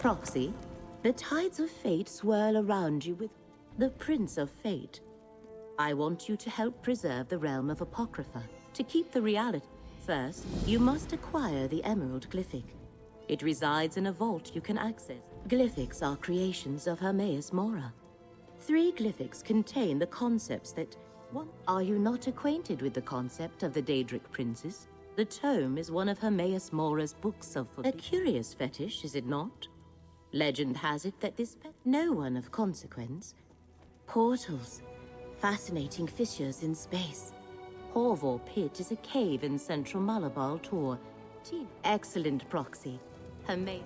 Proxy, the tides of fate swirl around you with the Prince of Fate. I want you to help preserve the realm of Apocrypha. To keep the reality, first, you must acquire the Emerald Glyphic. It resides in a vault you can access. Glyphics are creations of Hermaeus Mora. 3 glyphics contain the concepts that... Are you not acquainted with the concept of the Daedric Princes? The tome is one of Hermaeus Mora's books of... A curious fetish, is it not? Legend has it that this pet... No one of consequence. Portals. Fascinating fissures in space. Horvor Pit is a cave in central Malabal Tor. Excellent, Proxy. Hermaeus.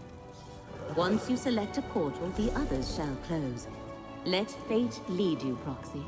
Once you select a portal, the others shall close. Let fate lead you, Proxy.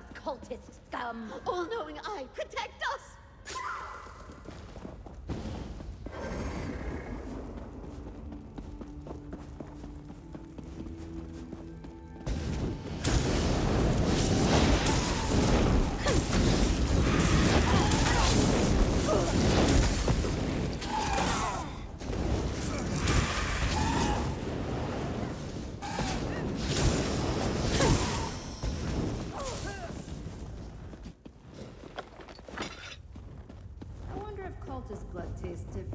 murderous cultist scum! All-knowing eye, protect us! I wonder if cultist blood tastes different.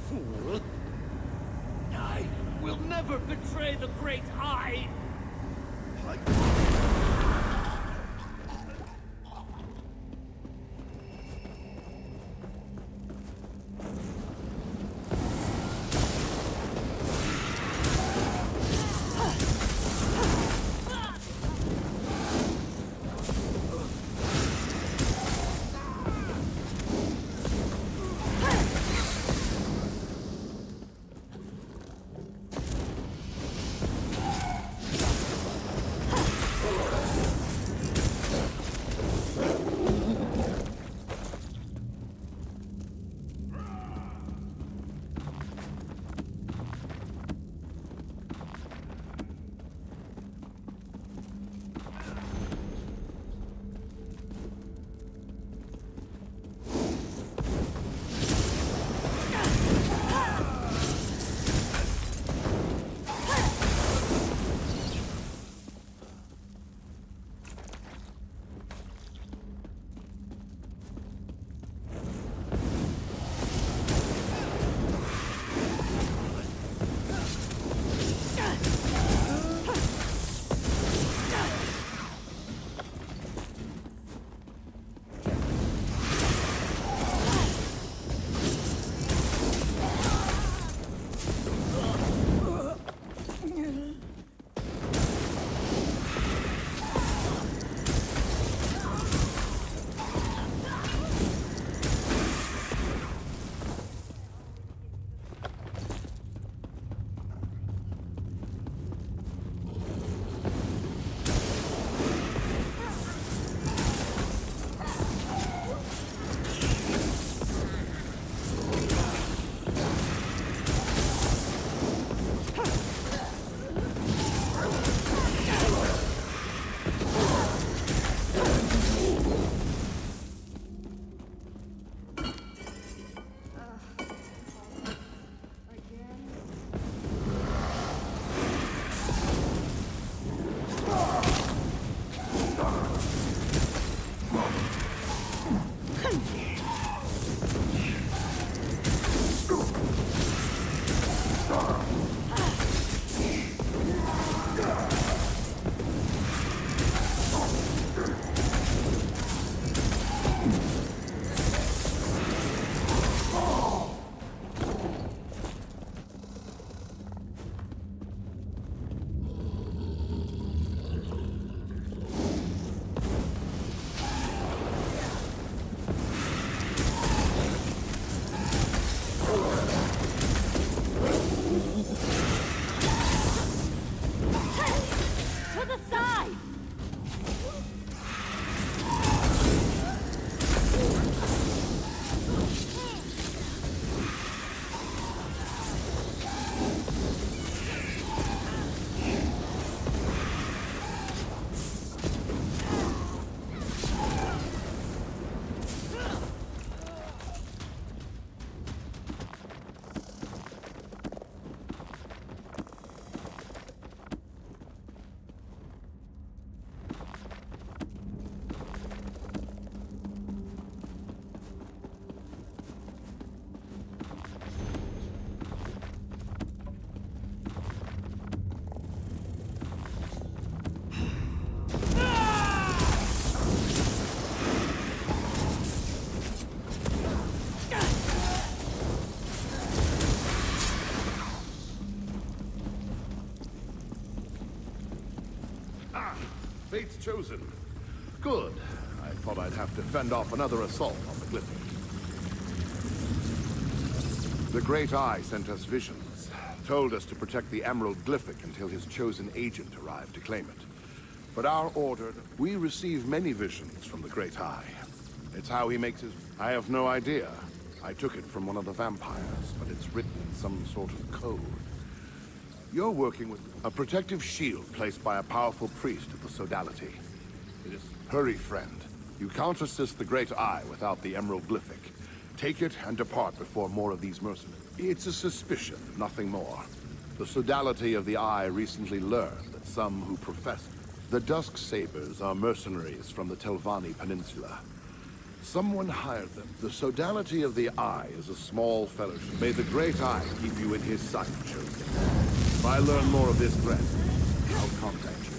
Fool! I will never betray the Great Eye! Fate's chosen. Good. I thought I'd have to fend off another assault on the Glyphic. The Great Eye sent us visions. Told us to protect the Emerald Glyphic until his chosen agent arrived to claim it. But our order, we receive many visions from the Great Eye. It's how he makes his... I have no idea. I took it from one of the vampires, but it's written in some sort of code. You're working with a protective shield placed by a powerful priest of the Sodality. It is... Hurry, friend. You can't assist the Great Eye without the Emerald Glyphic. Take it and depart before more of these mercenaries. It's a suspicion, nothing more. The Sodality of the Eye recently learned that some who profess... The Dusk Sabers are mercenaries from the Telvanni Peninsula. Someone hired them. The Sodality of the Eye is a small fellowship. May the Great Eye keep you in his sight, chosen. If I learn more of this threat, I'll contact you.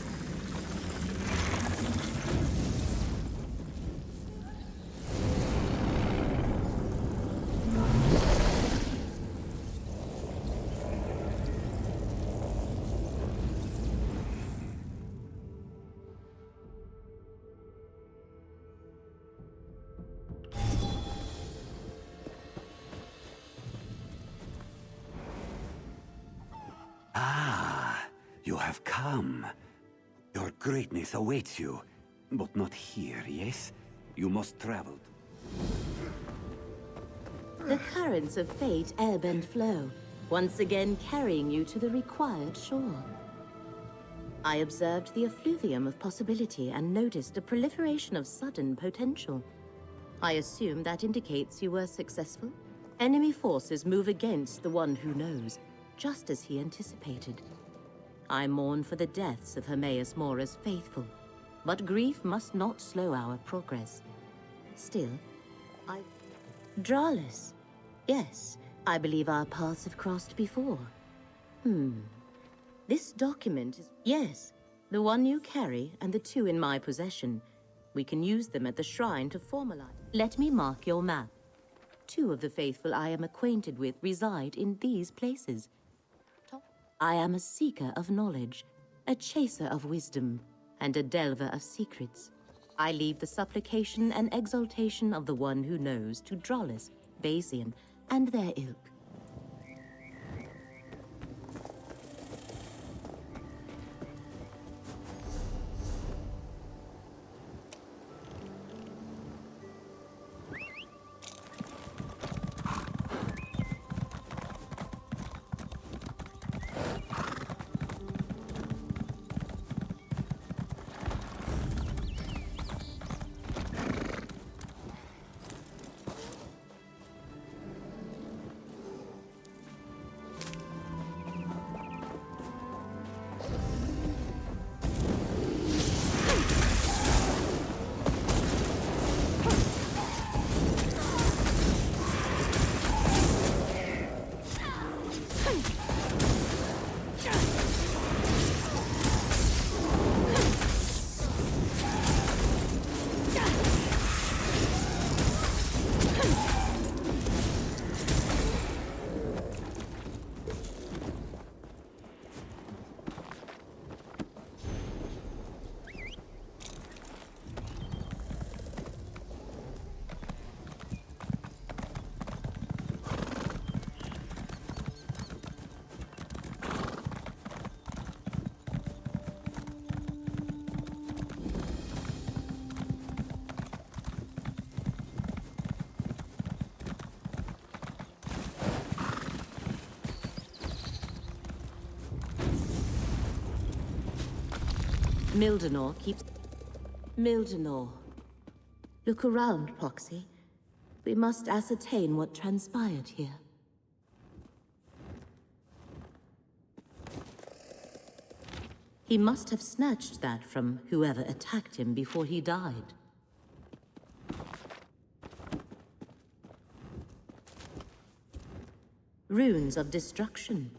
You have come. Your greatness awaits you. But not here, yes? You must travel. The currents of fate ebb and flow, once again carrying you to the required shore. I observed the effluvium of possibility and noticed a proliferation of sudden potential. I assume that indicates you were successful? Enemy forces move against the one who knows, just as he anticipated. I mourn for the deaths of Hermaeus Mora's faithful, but grief must not slow our progress. Still, Dralis. Yes, I believe our paths have crossed before. This document is... Yes, the one you carry and the two in my possession. We can use them at the shrine to formalize. Let me mark your map. Two of the faithful I am acquainted with reside in these places. I am a seeker of knowledge, a chaser of wisdom, and a delver of secrets. I leave the supplication and exaltation of the one who knows to Dralis, Basian, and their ilk. Mildenor keeps... Mildenor. Look around, Proxy. We must ascertain what transpired here. He must have snatched that from whoever attacked him before he died. Runes of destruction.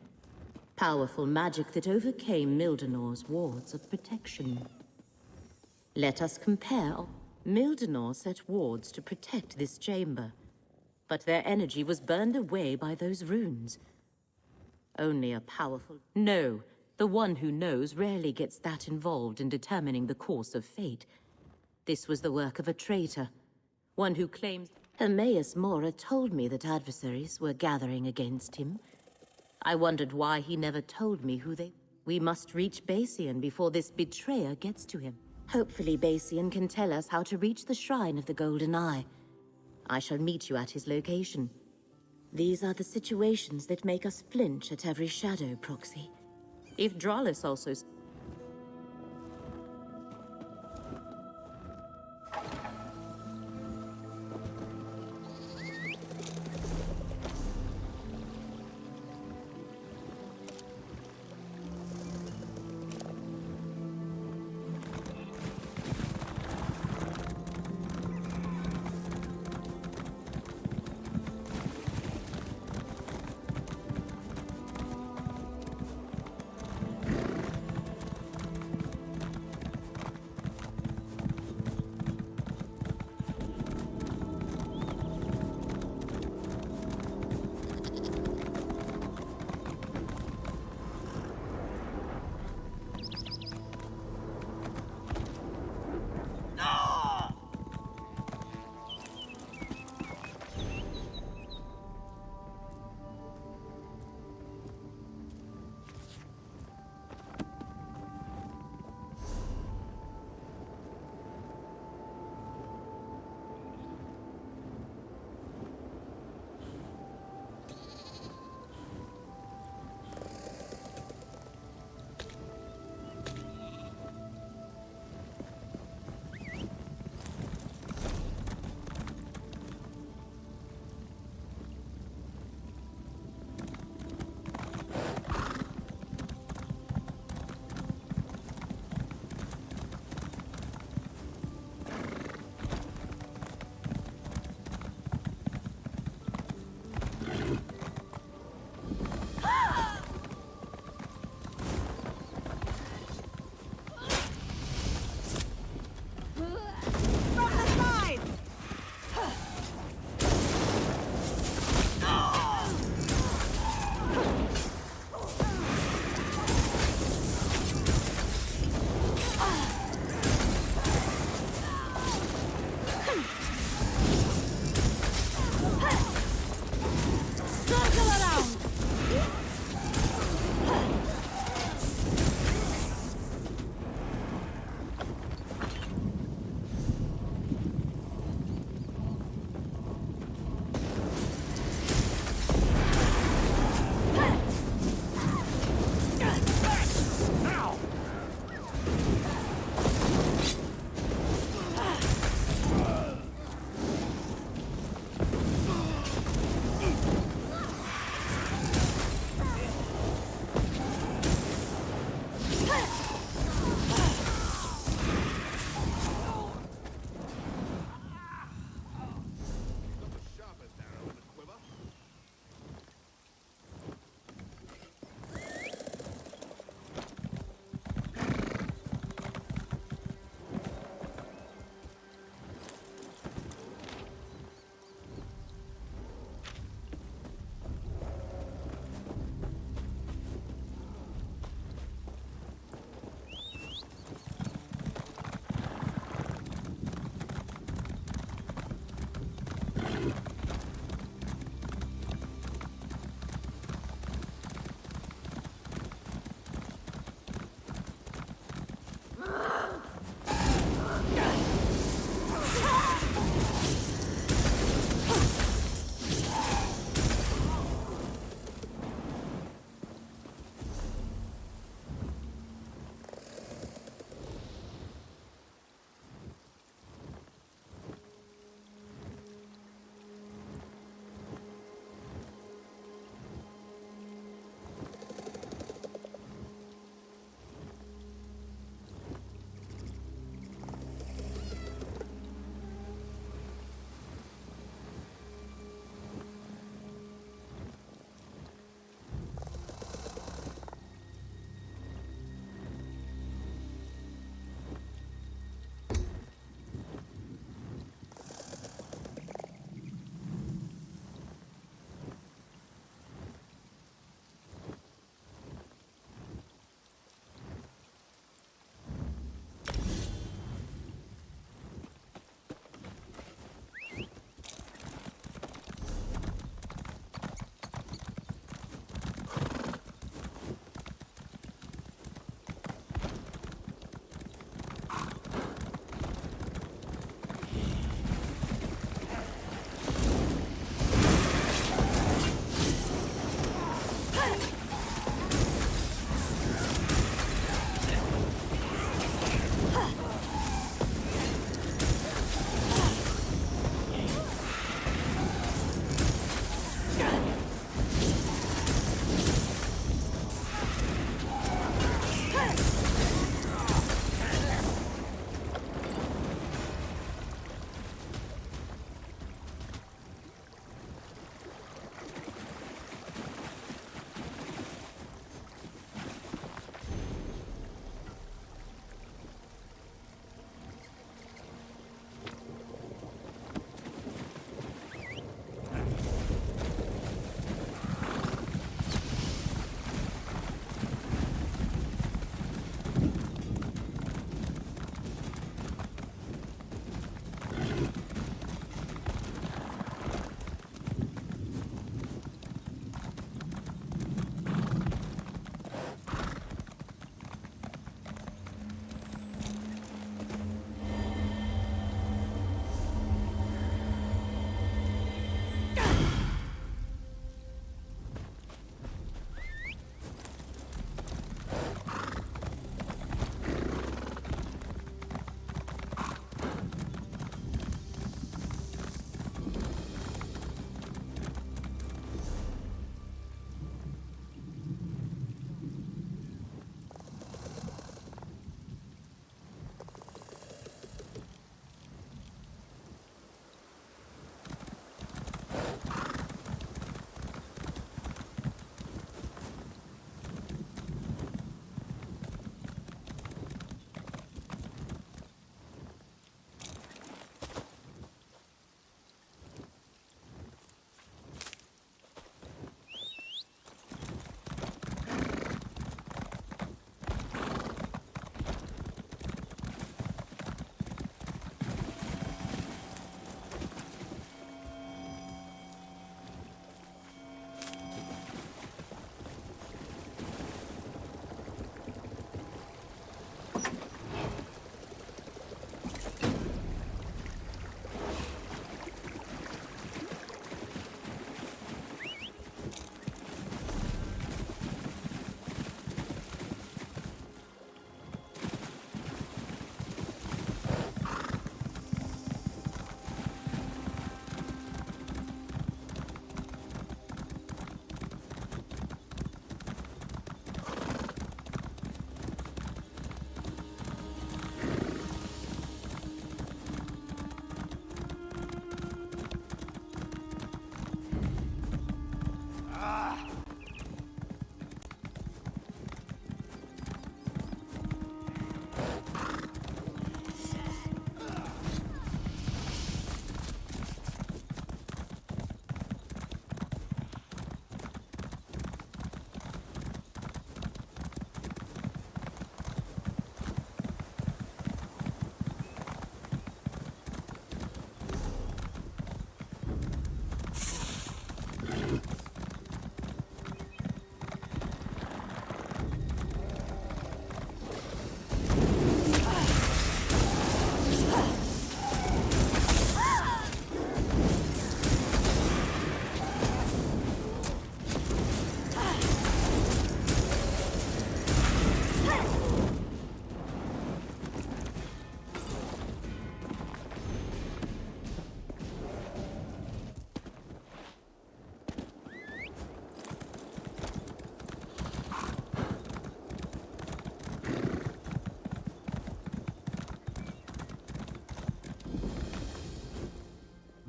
Powerful magic that overcame Mildenor's wards of protection. Let us compare. Mildenor set wards to protect this chamber, but their energy was burned away by those runes. Only a powerful... No, The one who knows rarely gets that involved in determining the course of fate. This was the work of a traitor, one who claims... Hermaeus Mora told me that adversaries were gathering against him. I wondered why he never told me who they... We must reach Bassian before this betrayer gets to him. Hopefully Bassian can tell us how to reach the Shrine of the Golden Eye. I shall meet you at his location. These are the situations that make us flinch at every shadow, Proxy. If Dralis also...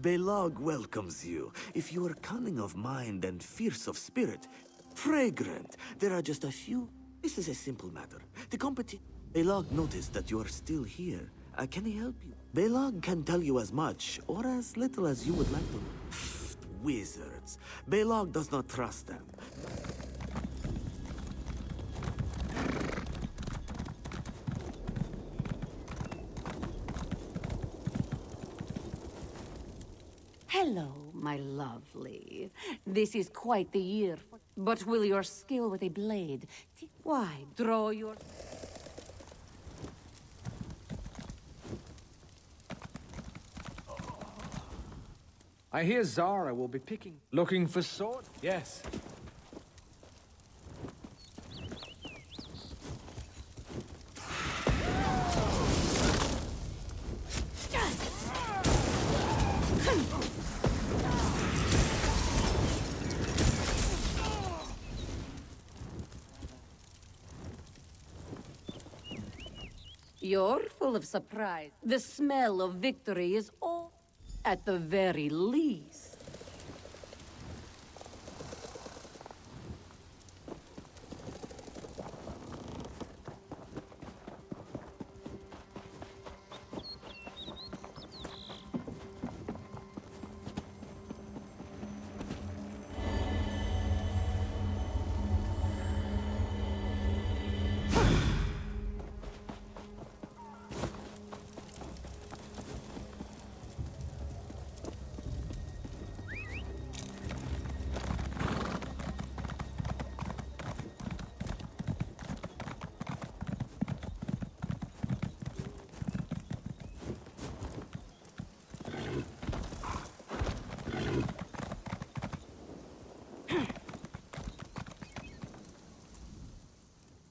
Belog welcomes you. If you are cunning of mind and fierce of spirit, fragrant, there are just a few. This is a simple matter. The Belog noticed that you are still here. Can he help you? Belog can tell you as much, or as little as you would like to. Wizards. Belog does not trust them. Hello, my lovely. This is quite the year for... But will your skill with a blade... Why, draw your... I hear Zara will be looking for sword. Yes. You're full of surprise. The smell of victory is all... At the very least.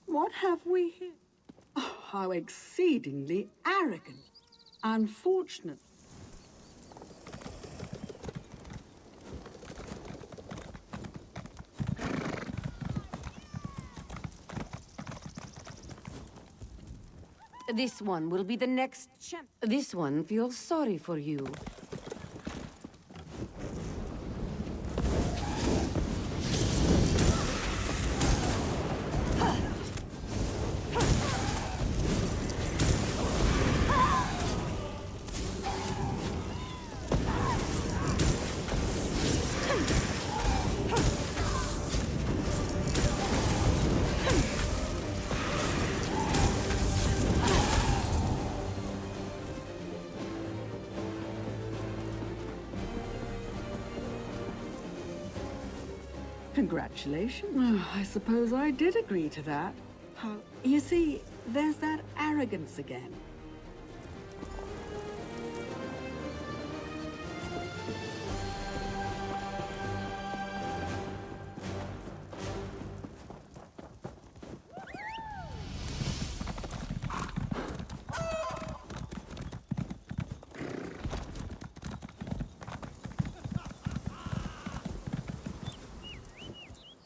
What have we here? Oh, how exceedingly arrogant. Unfortunate. This one will be the next champ. This one feels sorry for you. Congratulations. Oh, I suppose I did agree to that. How... You see, there's that arrogance again.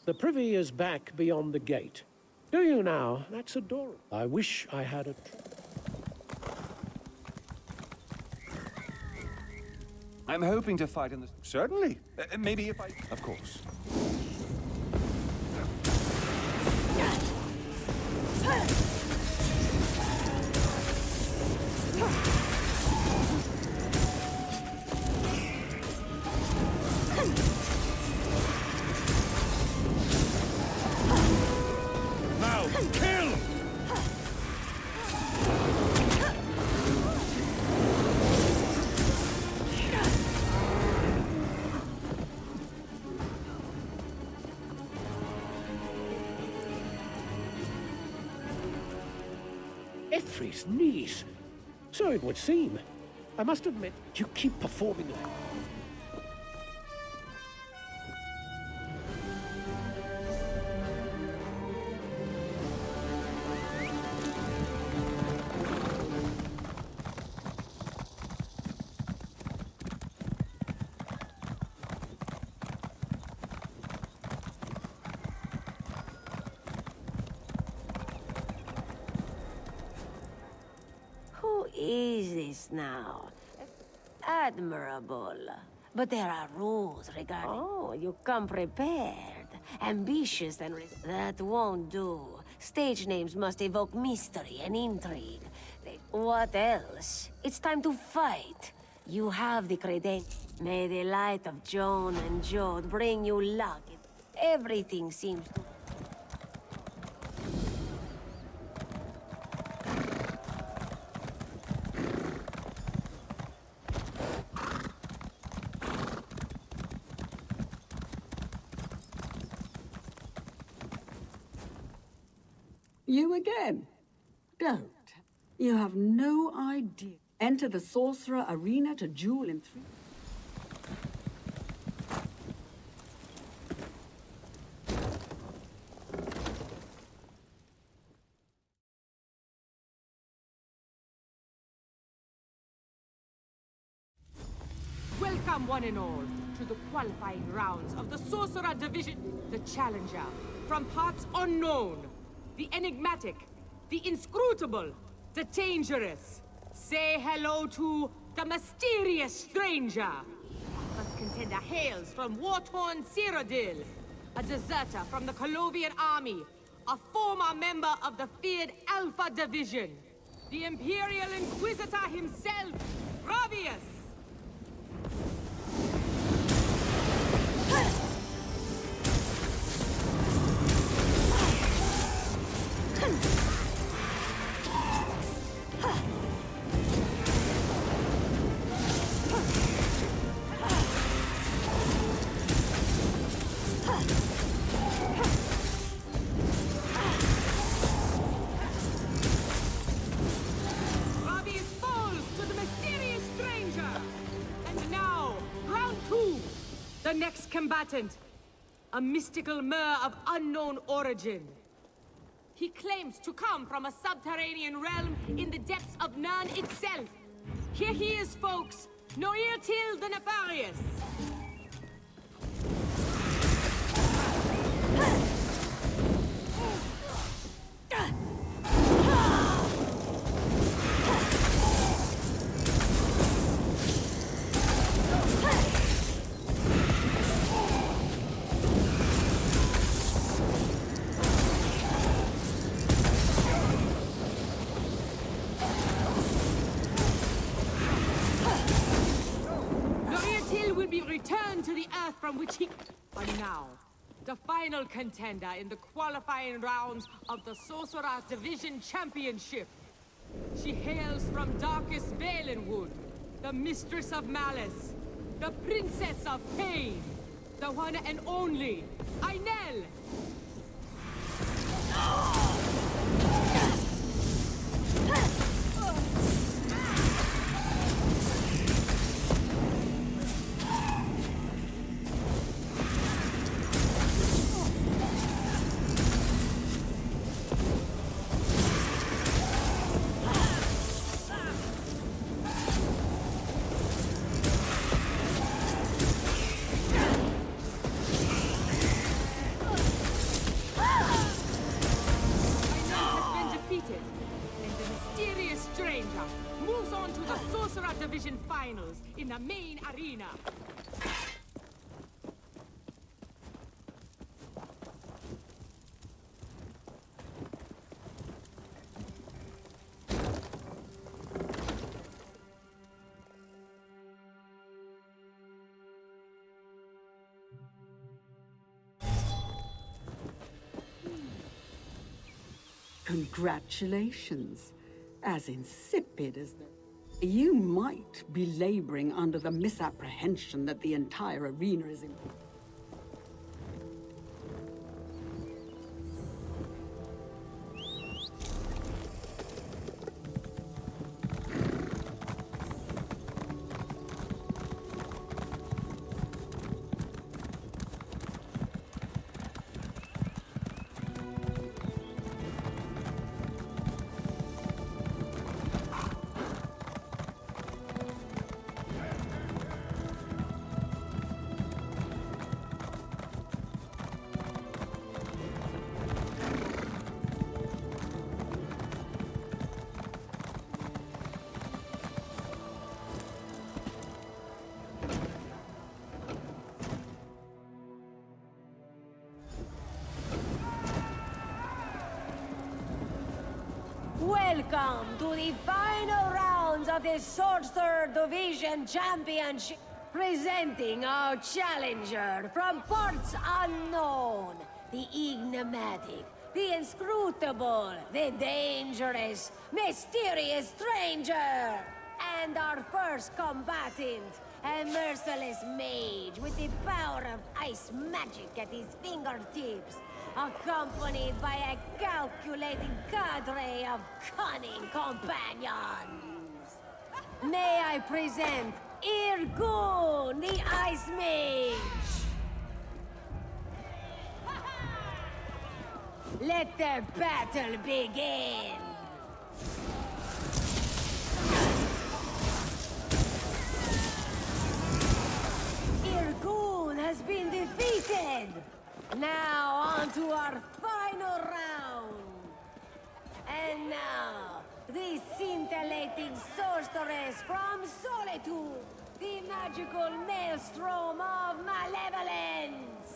The privy is back beyond the gate. Do you now? That's adorable. I wish I had a... I'm hoping to fight in the... Certainly. Maybe if I... Of course. Effrey's niece. So it would seem. I must admit, you keep performing... Who is this now? Admirable. But there are rules regarding... Oh, you come prepared. Ambitious and... That won't do. Stage names must evoke mystery and intrigue. What else? It's time to fight. You have the credentials. May the light of Joan and Jode bring you luck. Everything seems to... You again? Don't. You have no idea. Enter the Sorcerer Arena to duel in 3... Welcome, one and all, to the qualifying rounds of the Sorcerer Division. The challenger, from parts unknown, the enigmatic, the inscrutable, the dangerous. Say hello to the mysterious stranger. First contender hails from war-torn Cyrodiil, a deserter from the Colovian army, a former member of the feared Alpha Division, the Imperial Inquisitor himself, Gravius. The next combatant, a mystical mer of unknown origin. He claims to come from a subterranean realm in the depths of Nirn itself. Here he is, folks, Noirtil the Nefarious. Return to the earth from which he... And now, the final contender in the qualifying rounds of the Sorcerer Division Championship. She hails from darkest Valenwood, the Mistress of Malice, the Princess of Pain, the one and only, Ainel! Moves on to the Sorcerer Division Finals in the main arena. Congratulations. As insipid as the... You might be laboring under the misapprehension that the entire arena is in... Welcome to the final rounds of the Sorcerer Division Championship. Presenting our challenger from parts unknown, the enigmatic, the inscrutable, the dangerous, mysterious stranger. And our first combatant, a merciless mage with the power of ice magic at his fingertips, accompanied by a calculating cadre of cunning companions. May I present Irgun, the Ice Mage! Let the battle begin! Irgun has been defeated! Now on to our final round! And now, the scintillating sorceress from Solitude, the magical maelstrom of malevolence!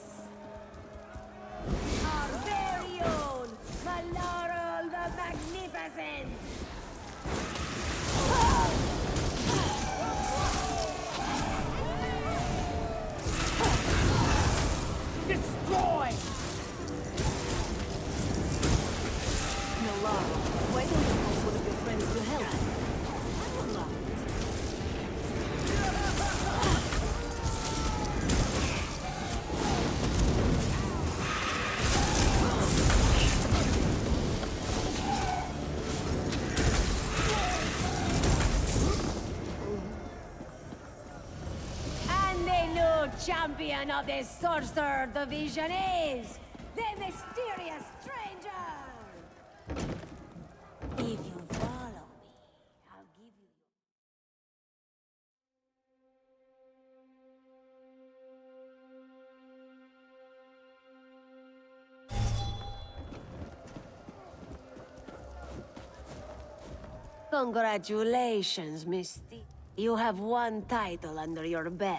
Our very own Malaral the Magnificent! Destroy! Nalara, why don't you call one of your friends to help? I would love it. And the new champion of the Sorcerer Division is the mysterious stranger! If you follow me, I'll give you... Congratulations, Misty. You have one title under your belt.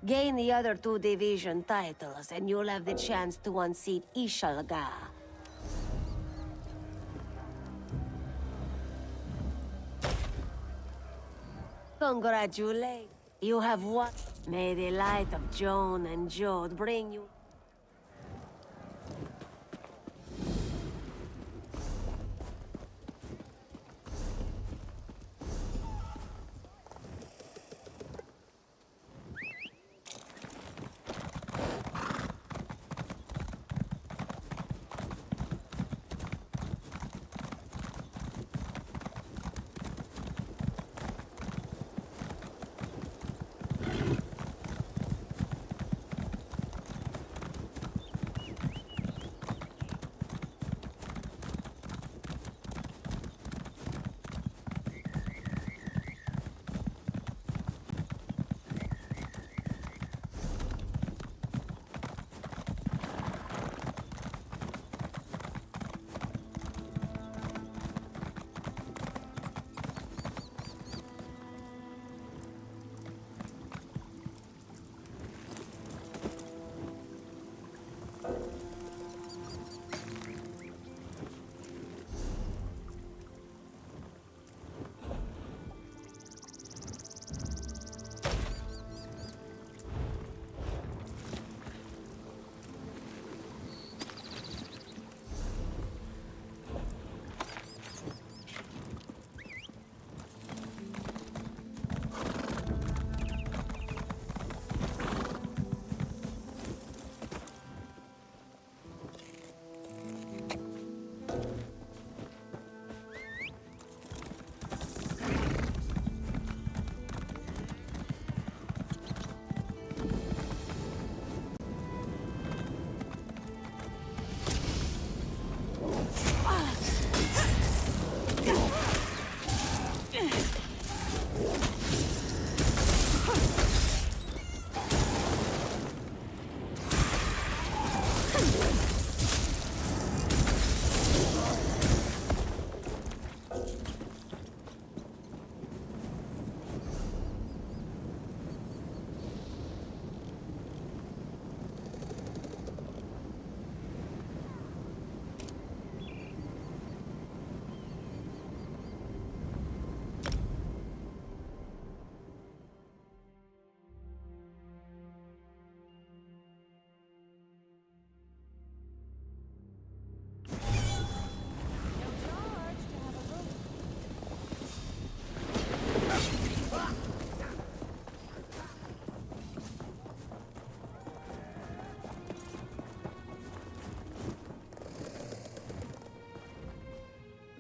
Gain the other 2 division titles, and you'll have the chance to unseat Ishalga. Congratulations. You have won. May the light of Joan and Jode bring you...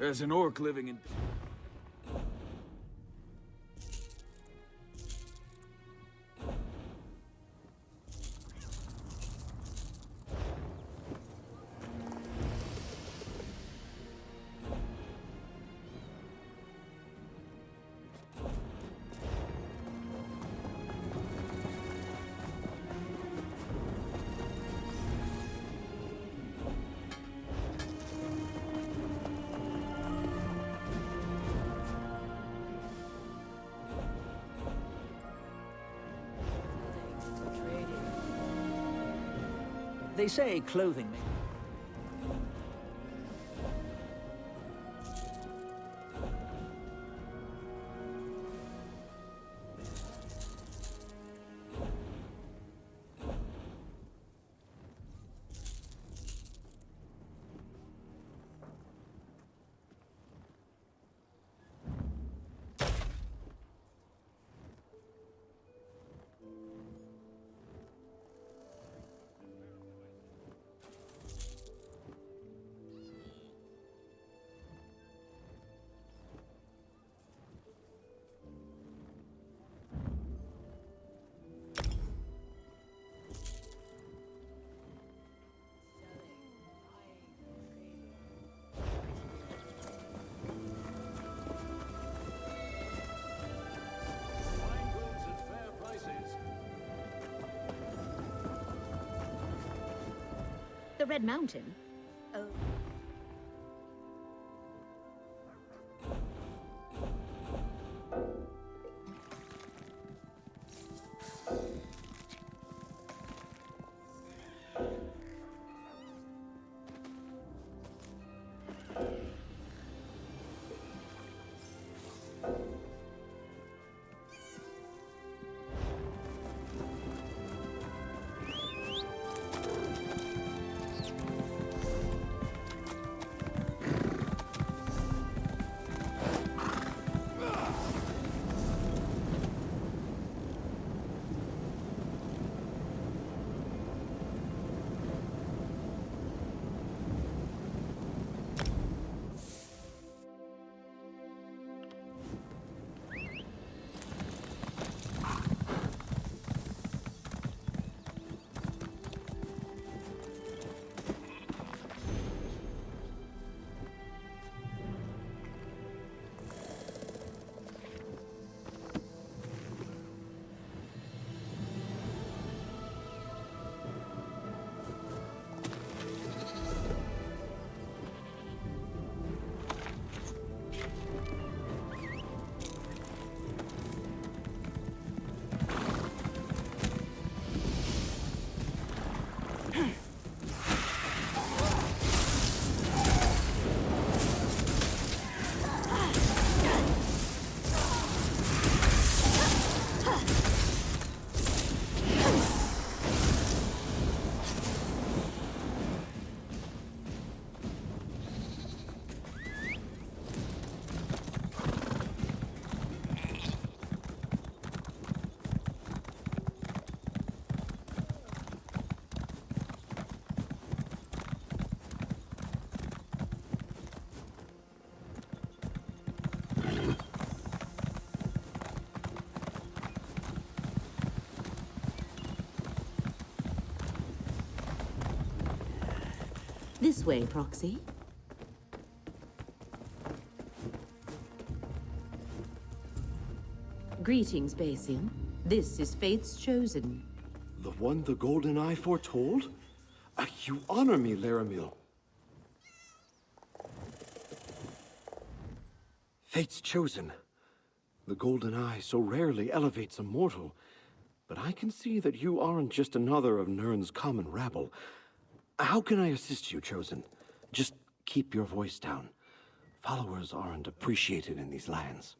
As an orc living in... They say clothing... The Red Mountain? Oh. This way, Proxy. Greetings, Basium. This is Fate's Chosen. The one the Golden Eye foretold? You honor me, Laramil. Fate's Chosen. The Golden Eye so rarely elevates a mortal. But I can see that you aren't just another of Nirn's common rabble. How can I assist you, Chosen? Just keep your voice down. Followers aren't appreciated in these lands.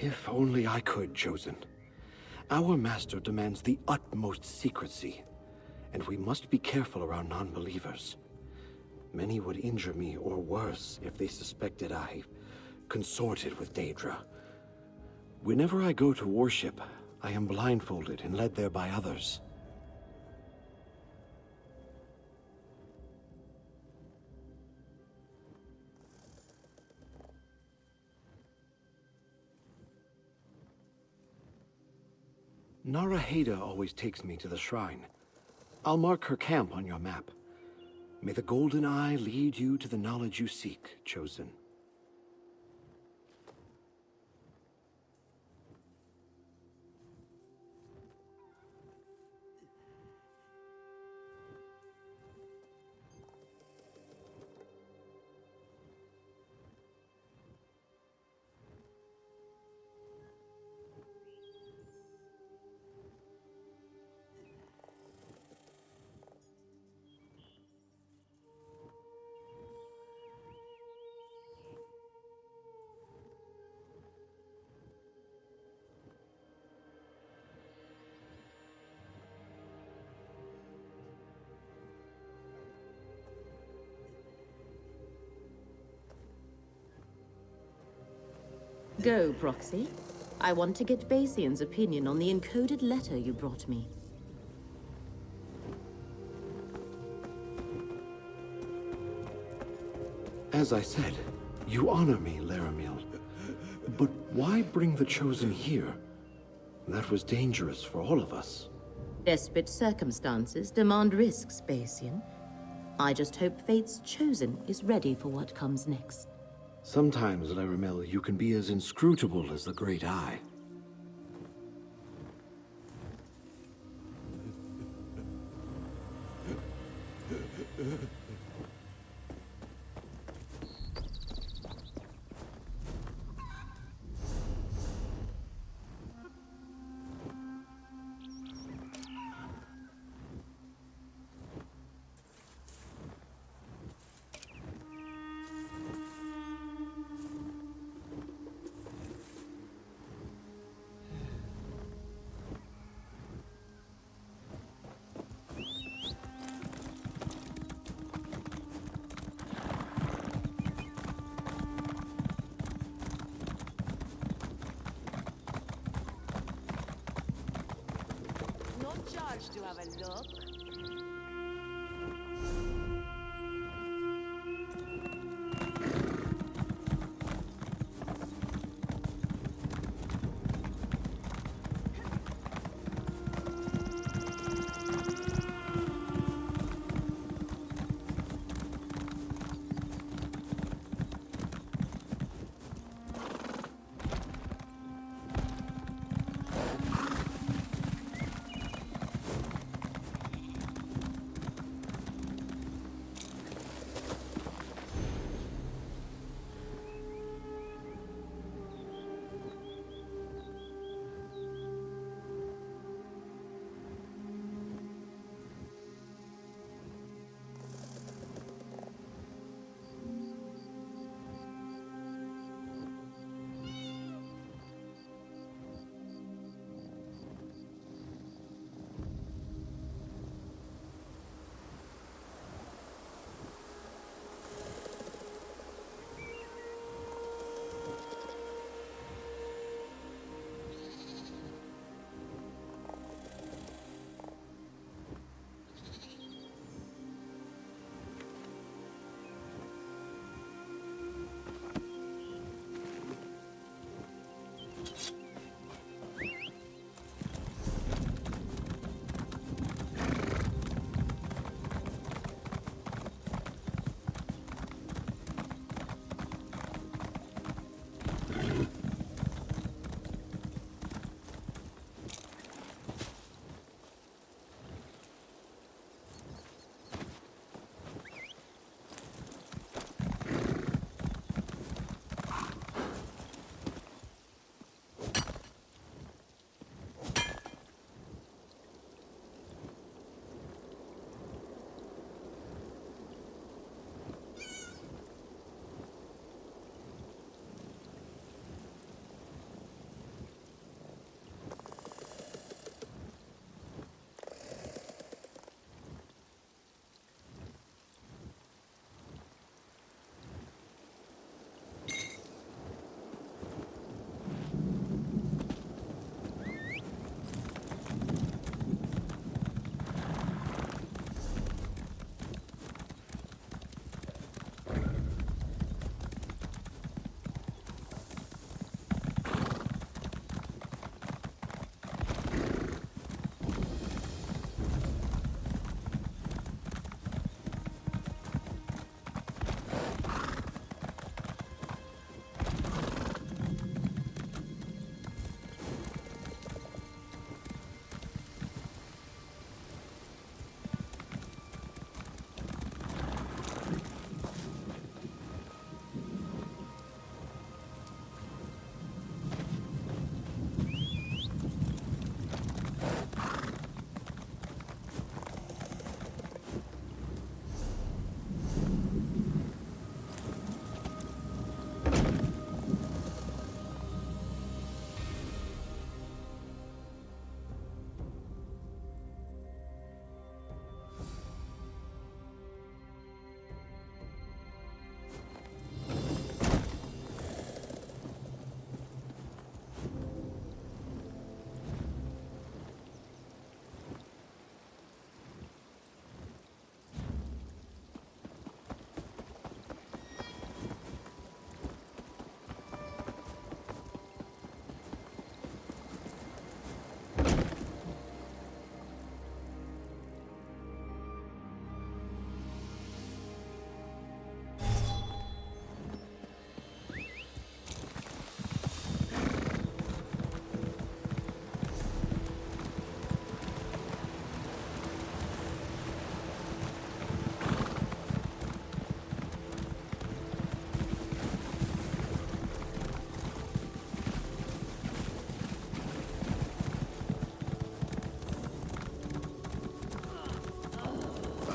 If only I could, Chosen. Our master demands the utmost secrecy, and we must be careful around non-believers. Many would injure me, or worse, if they suspected I consorted with Daedra. Whenever I go to worship, I am blindfolded and led there by others. Naraheda always takes me to the shrine. I'll mark her camp on your map. May the Golden Eye lead you to the knowledge you seek, Chosen. Go, Proxy. I want to get Basian's opinion on the encoded letter you brought me. As I said, you honor me, Laramil. But why bring the Chosen here? That was dangerous for all of us. Desperate circumstances demand risks, Basian. I just hope Fate's Chosen is ready for what comes next. Sometimes, Laramil, you can be as inscrutable as the Great Eye. To have a look.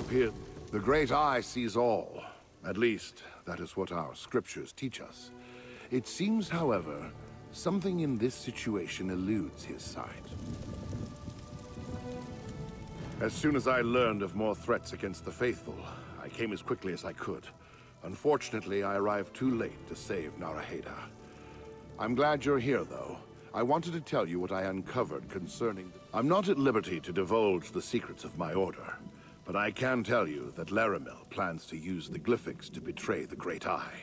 appears the Great Eye sees all. At least, that is what our scriptures teach us. It seems, however, something in this situation eludes his sight. As soon as I learned of more threats against the faithful, I came as quickly as I could. Unfortunately, I arrived too late to save Naraheda. I'm glad you're here, though. I wanted to tell you what I uncovered concerning... I'm not at liberty to divulge the secrets of my order, but I can tell you that Laramil plans to use the Glyphics to betray the Great Eye.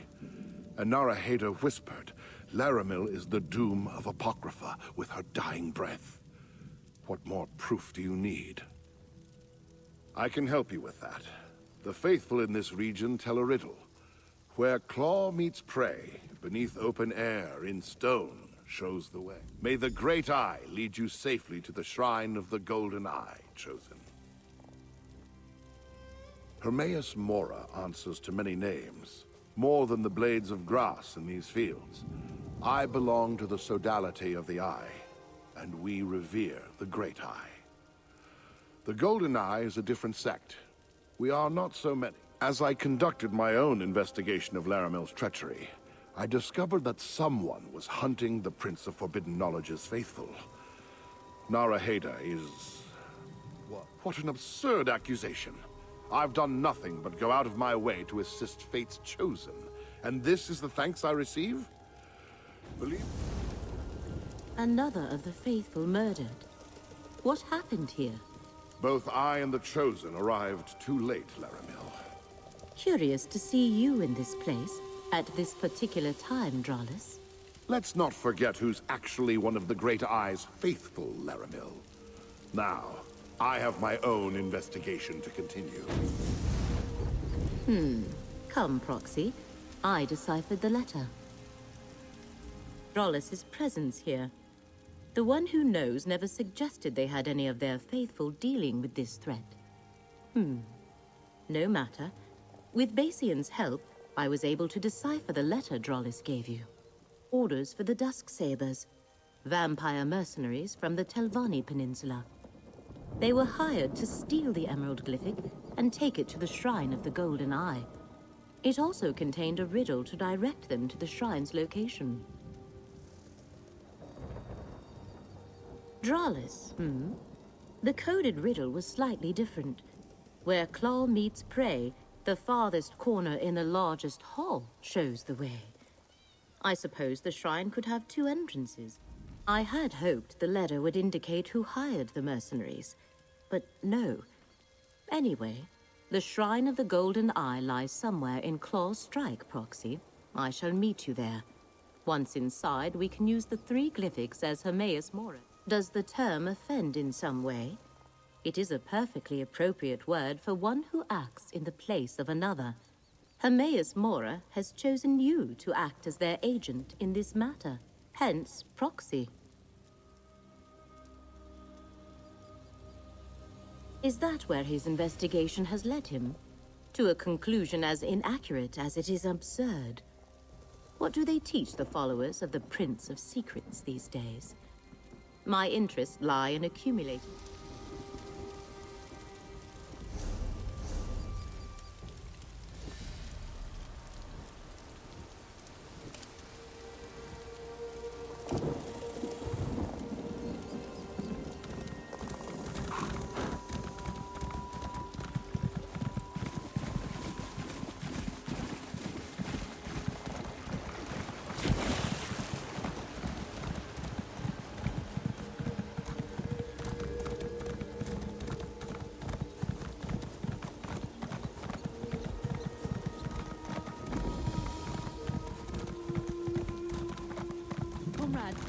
And Naraheda whispered, Laramil is the doom of Apocrypha with her dying breath. What more proof do you need? I can help you with that. The faithful in this region tell a riddle. Where claw meets prey, beneath open air, in stone, shows the way. May the Great Eye lead you safely to the shrine of the Golden Eye, Chosen. Hermaeus Mora answers to many names, more than the blades of grass in these fields. I belong to the Sodality of the Eye, and we revere the Great Eye. The Golden Eye is a different sect. We are not so many. As I conducted my own investigation of Laramil's treachery, I discovered that someone was hunting the Prince of Forbidden Knowledge's faithful. Naraheda is... What an absurd accusation. I've done nothing but go out of my way to assist Fate's Chosen. And this is the thanks I receive? Believe... Another of the faithful murdered. What happened here? Both I and the Chosen arrived too late, Laramil. Curious to see you in this place, at this particular time, Dralis. Let's not forget who's actually one of the Great Eye's faithful, Laramil. Now, I have my own investigation to continue. Come, Proxy. I deciphered the letter. Dralis' presence here. The one who knows never suggested they had any of their faithful dealing with this threat. No matter. With Basian's help, I was able to decipher the letter Dralis gave you. Orders for the Dusksabers, vampire mercenaries from the Telvanni Peninsula. They were hired to steal the Emerald Glyphic and take it to the Shrine of the Golden Eye. It also contained a riddle to direct them to the shrine's location. Dralis, The coded riddle was slightly different. Where claw meets prey, the farthest corner in the largest hall shows the way. I suppose the shrine could have two entrances. I had hoped the letter would indicate who hired the mercenaries, but no. Anyway, the Shrine of the Golden Eye lies somewhere in Claw's Strike, Proxy. I shall meet you there. Once inside, we can use the 3 glyphics as Hermaeus Mora. Does the term offend in some way? It is a perfectly appropriate word for one who acts in the place of another. Hermaeus Mora has chosen you to act as their agent in this matter, hence Proxy. Is that where his investigation has led him? To a conclusion as inaccurate as it is absurd. What do they teach the followers of the Prince of Secrets these days? My interests lie in accumulating...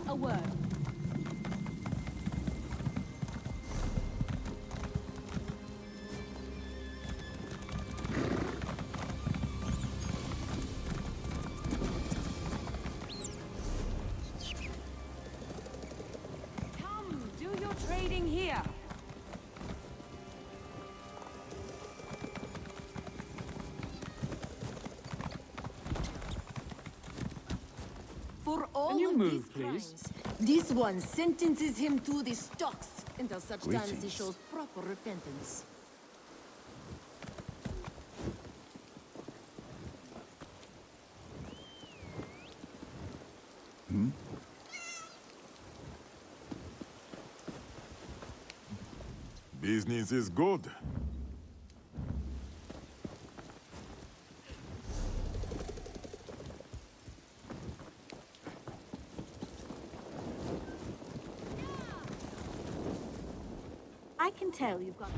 A word. Come, do your trading here. For all Can you of move, these please? crimes, this one sentences him to the stocks until such time as he Greetings. shows proper repentance. Business is good. I can tell you've got...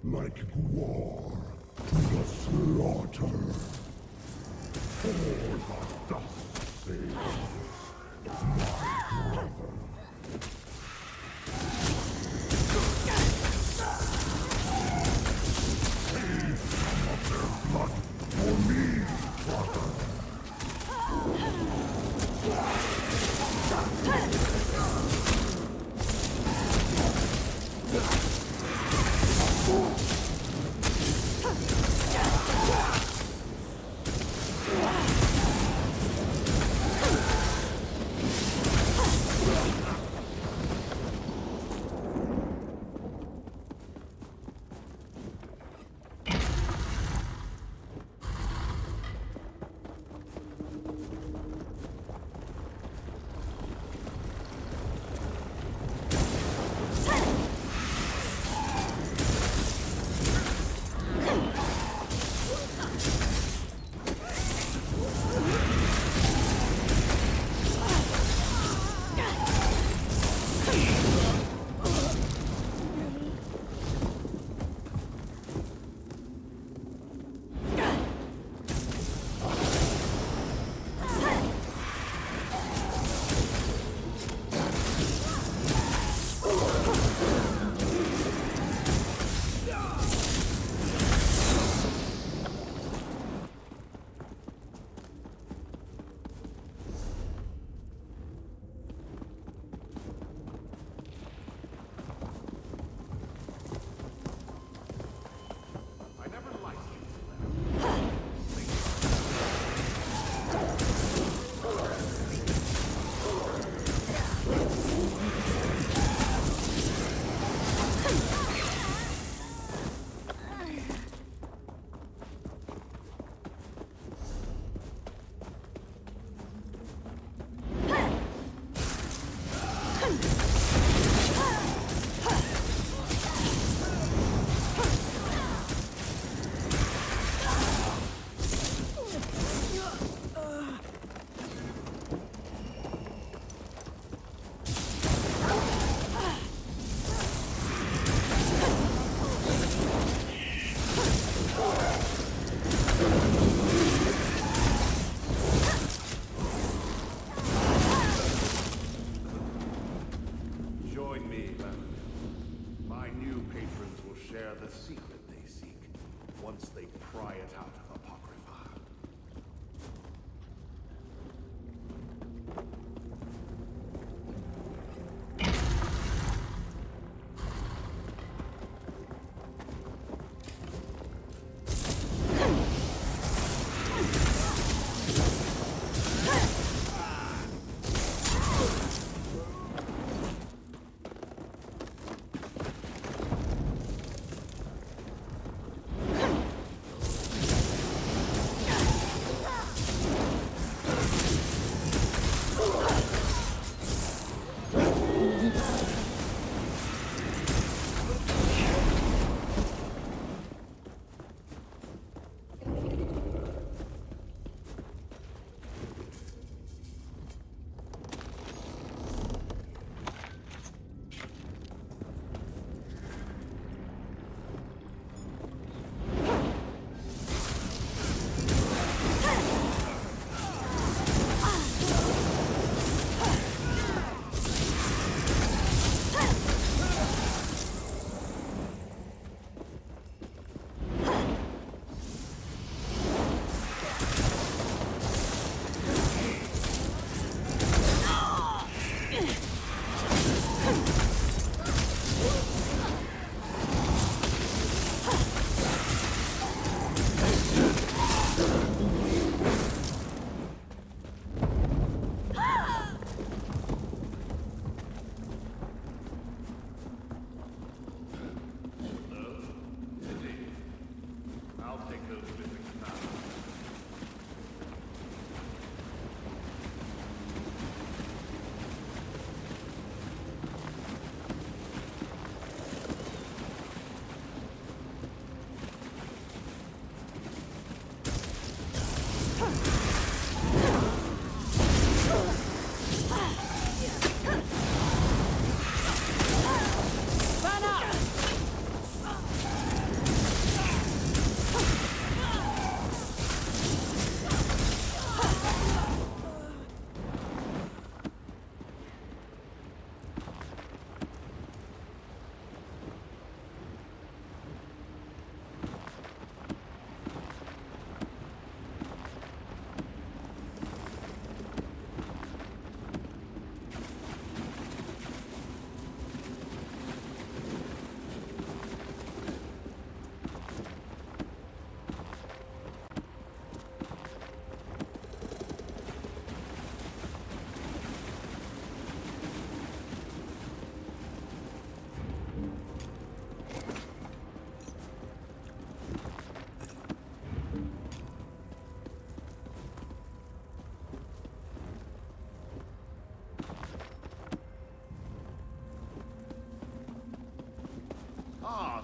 like war to the slaughter. For the dust sails of my brother. Save some of their blood for me, brother.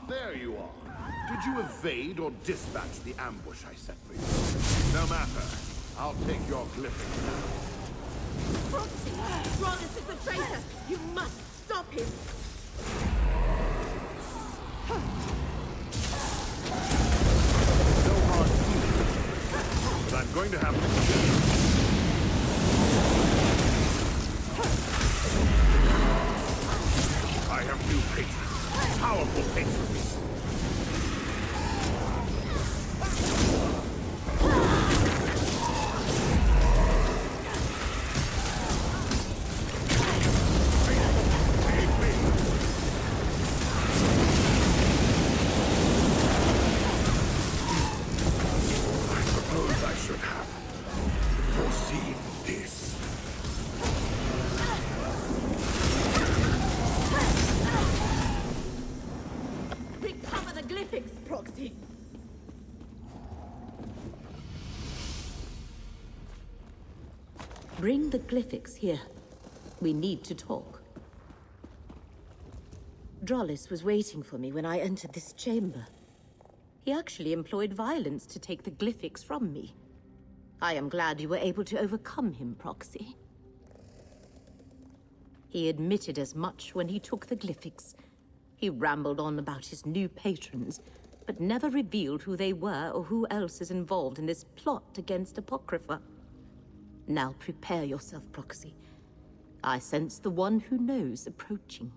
There you are. Did you evade or dispatch the ambush I set for you? No matter. I'll take your glyphic now. Proxy! Ronus is a traitor! You must stop him! No hard feelings, but I'm going to have to kill you. I have new patrons. Powerful patrons. Proxy. Bring the glyphics here. We need to talk. Drollis was waiting for me when I entered this chamber. He actually employed violence to take the glyphics from me. I am glad you were able to overcome him, Proxy. He admitted as much when he took the glyphics. He rambled on about his new patrons, but never revealed who they were or who else is involved in this plot against Apocrypha. Now prepare yourself, Proxy. I sense the one who knows approaching.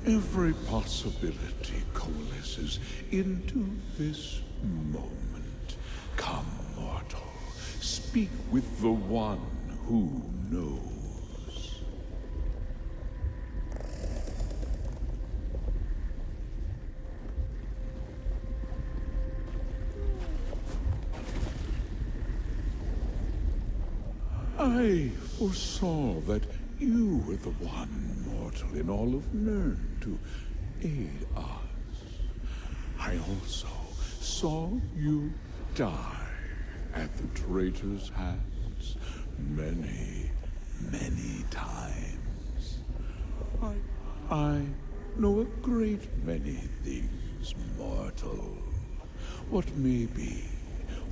Every possibility coalesces into this moment. Come, mortal, speak with the one who knows. I foresaw that you were the one mortal in all of Nirn to aid us. I also saw you die at the traitor's hands many, many times. I know a great many things, mortal. What may be,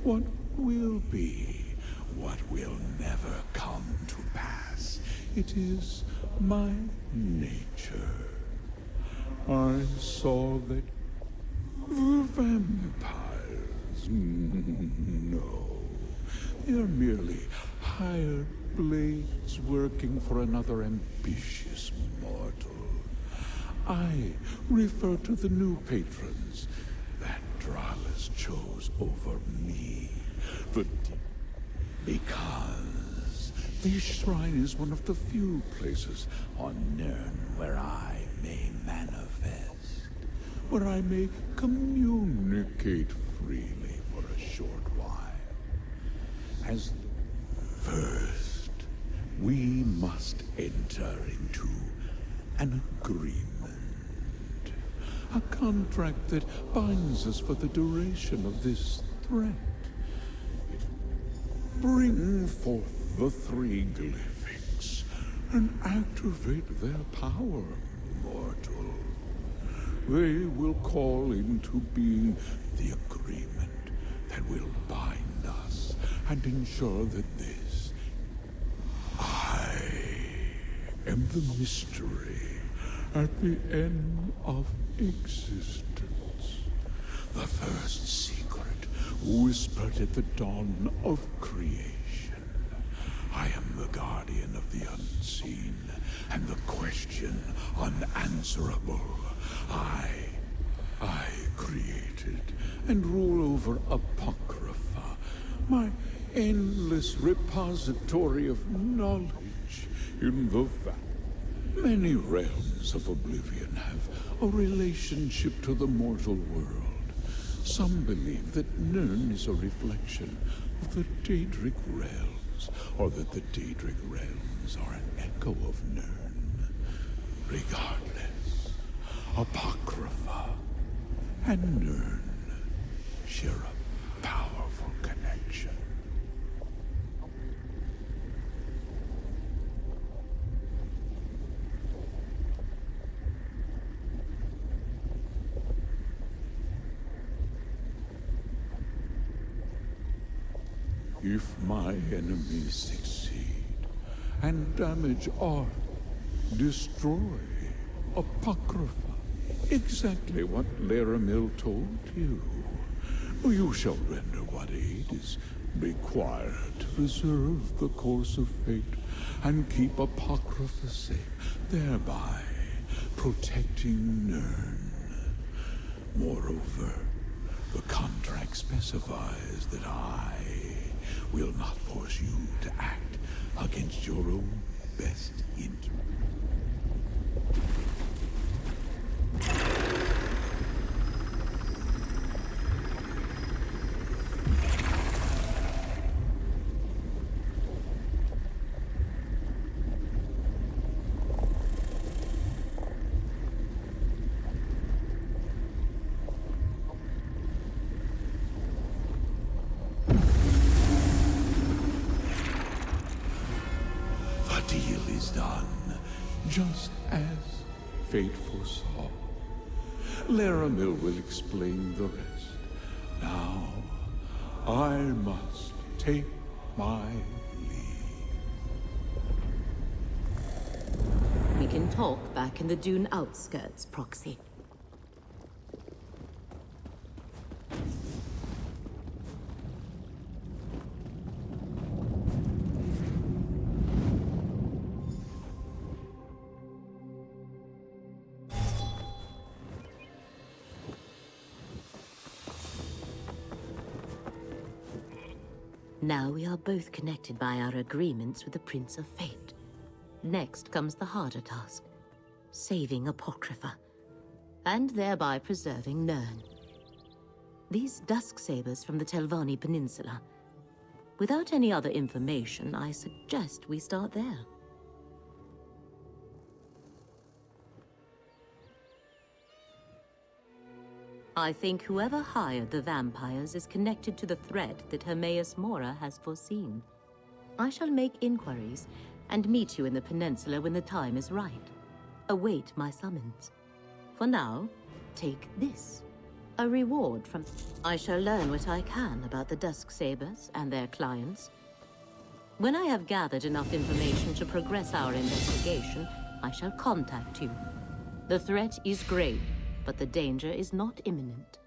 what will be, what will never come to pass. It is my nature. I saw that the vampires, no, they are merely hired blades working for another ambitious mortal. I refer to the new patrons that Drollis chose over me. Because this shrine is one of the few places on Nirn where I may manifest, where I may communicate freely for a short while. As first, we must enter into an agreement. A contract that binds us for the duration of this threat. Bring forth the three glyphics and activate their power, mortal. They will call into being the agreement that will bind us and ensure that this... I am the mystery at the end of existence. The first secret whispered at the dawn of creation. I am the guardian of the unseen, and the question unanswerable. I created and rule over Apocrypha, my endless repository of knowledge in the vast. Many realms of oblivion have a relationship to the mortal world. Some believe that Nirn is a reflection of the Daedric realms, or that the Daedric realms are an echo of Nirn. Regardless, Apocrypha, and Nirn share a powerful connection. If my enemies succeed and damage or destroy Apocrypha, exactly what Laramil told you, you shall render what aid is required to preserve the course of fate and keep Apocrypha safe, thereby protecting Nirn. Moreover, the contract specifies that I will not force you to act against your own best interest. The deal is done, just as fate foresaw. Laramil will explain the rest. Now, I must take my leave. We can talk back in the dune outskirts, Proxy. Now we are both connected by our agreements with the Prince of Fate. Next comes the harder task, saving Apocrypha, and thereby preserving Nirn. These Dusksabers from the Telvanni Peninsula. Without any other information, I suggest we start there. I think whoever hired the vampires is connected to the threat that Hermaeus Mora has foreseen. I shall make inquiries and meet you in the peninsula when the time is right. Await my summons. For now, take this. A reward from... I shall learn what I can about the Dusksabers and their clients. When I have gathered enough information to progress our investigation, I shall contact you. The threat is grave, but the danger is not imminent.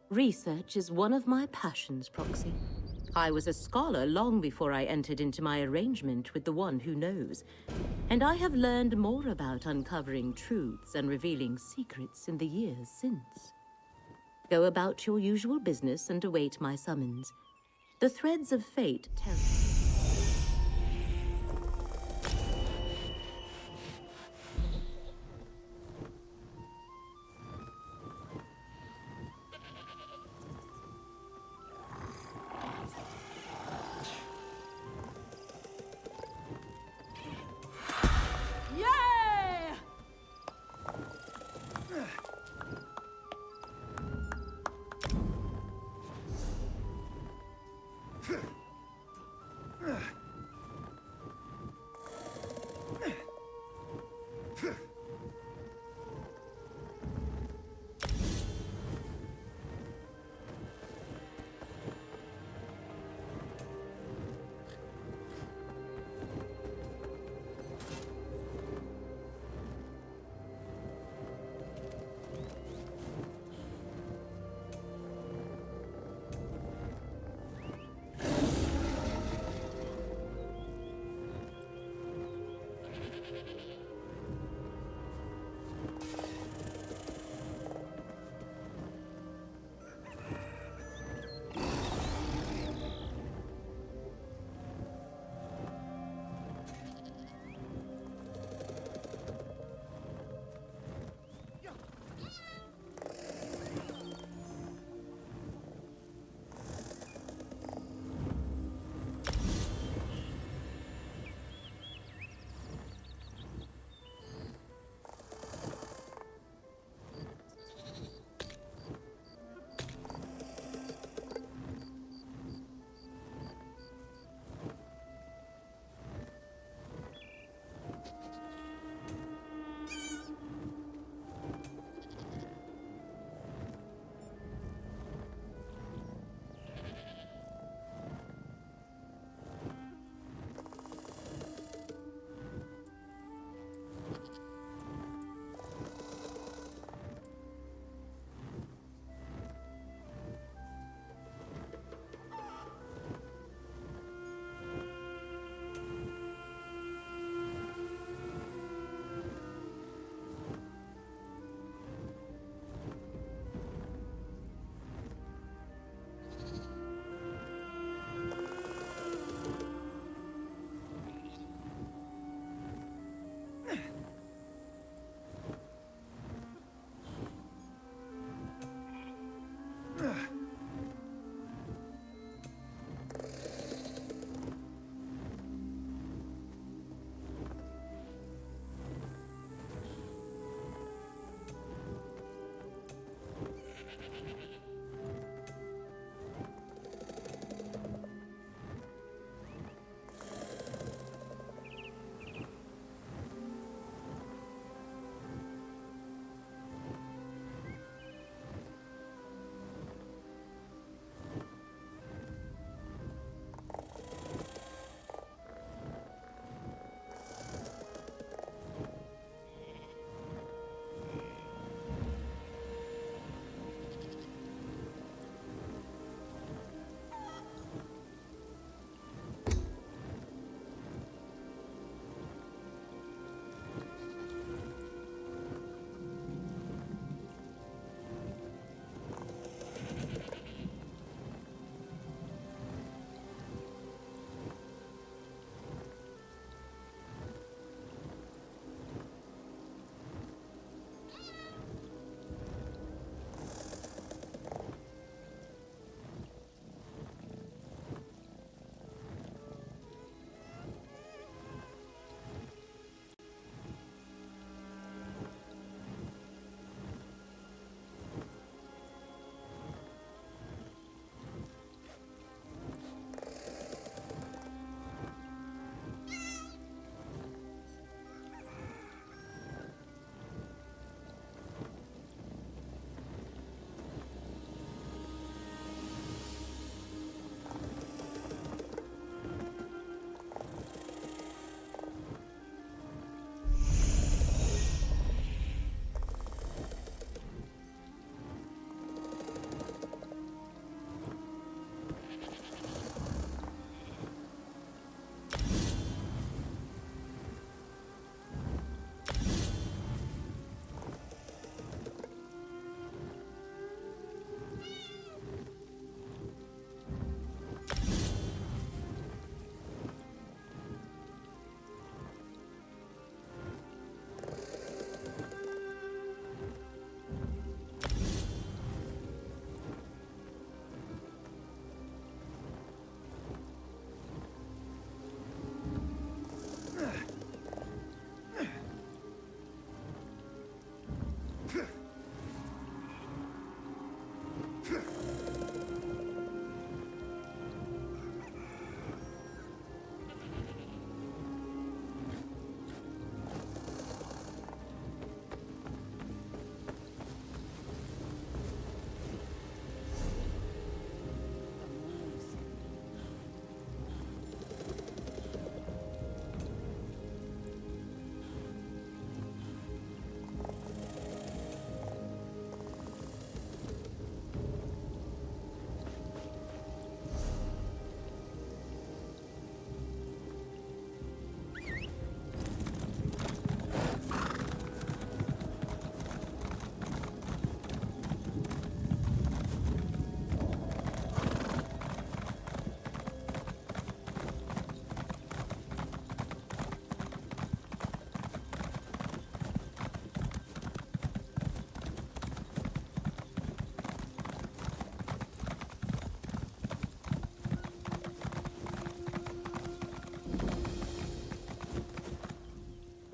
Research is one of my passions, Proxy. I was a scholar long before I entered into my arrangement with the One Who Knows, and I have learned more about uncovering truths and revealing secrets in the years since. Go about your usual business and await my summons. The threads of fate tell me.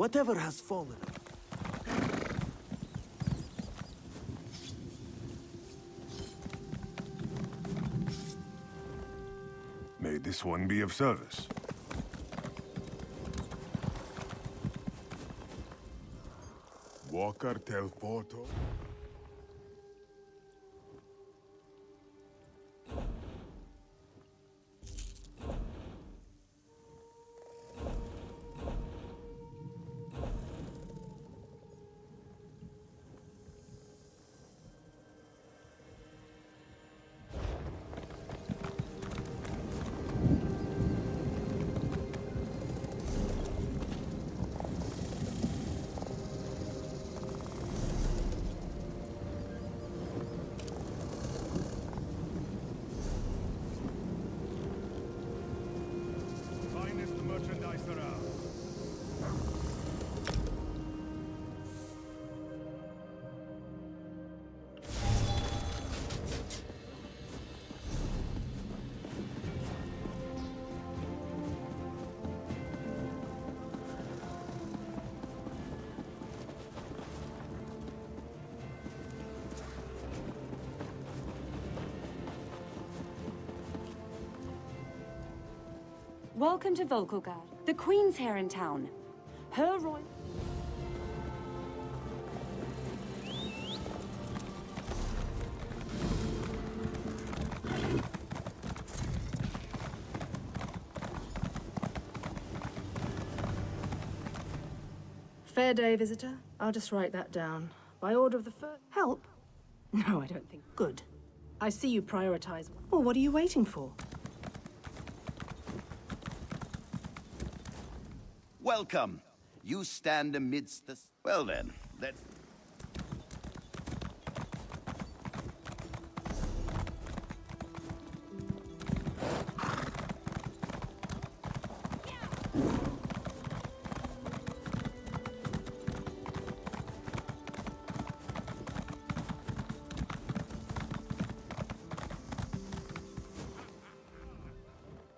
Whatever has fallen. May this one be of service. Walker tel porto. Finest merchandise around. Welcome to Volkogard. The Queen's here in town. Her royal... Fair day, visitor. I'll just write that down. By order of the first... Help? No, I don't think. Good. I see you prioritize... Well, what are you waiting for? Welcome. You stand amidst the... Well then, let's...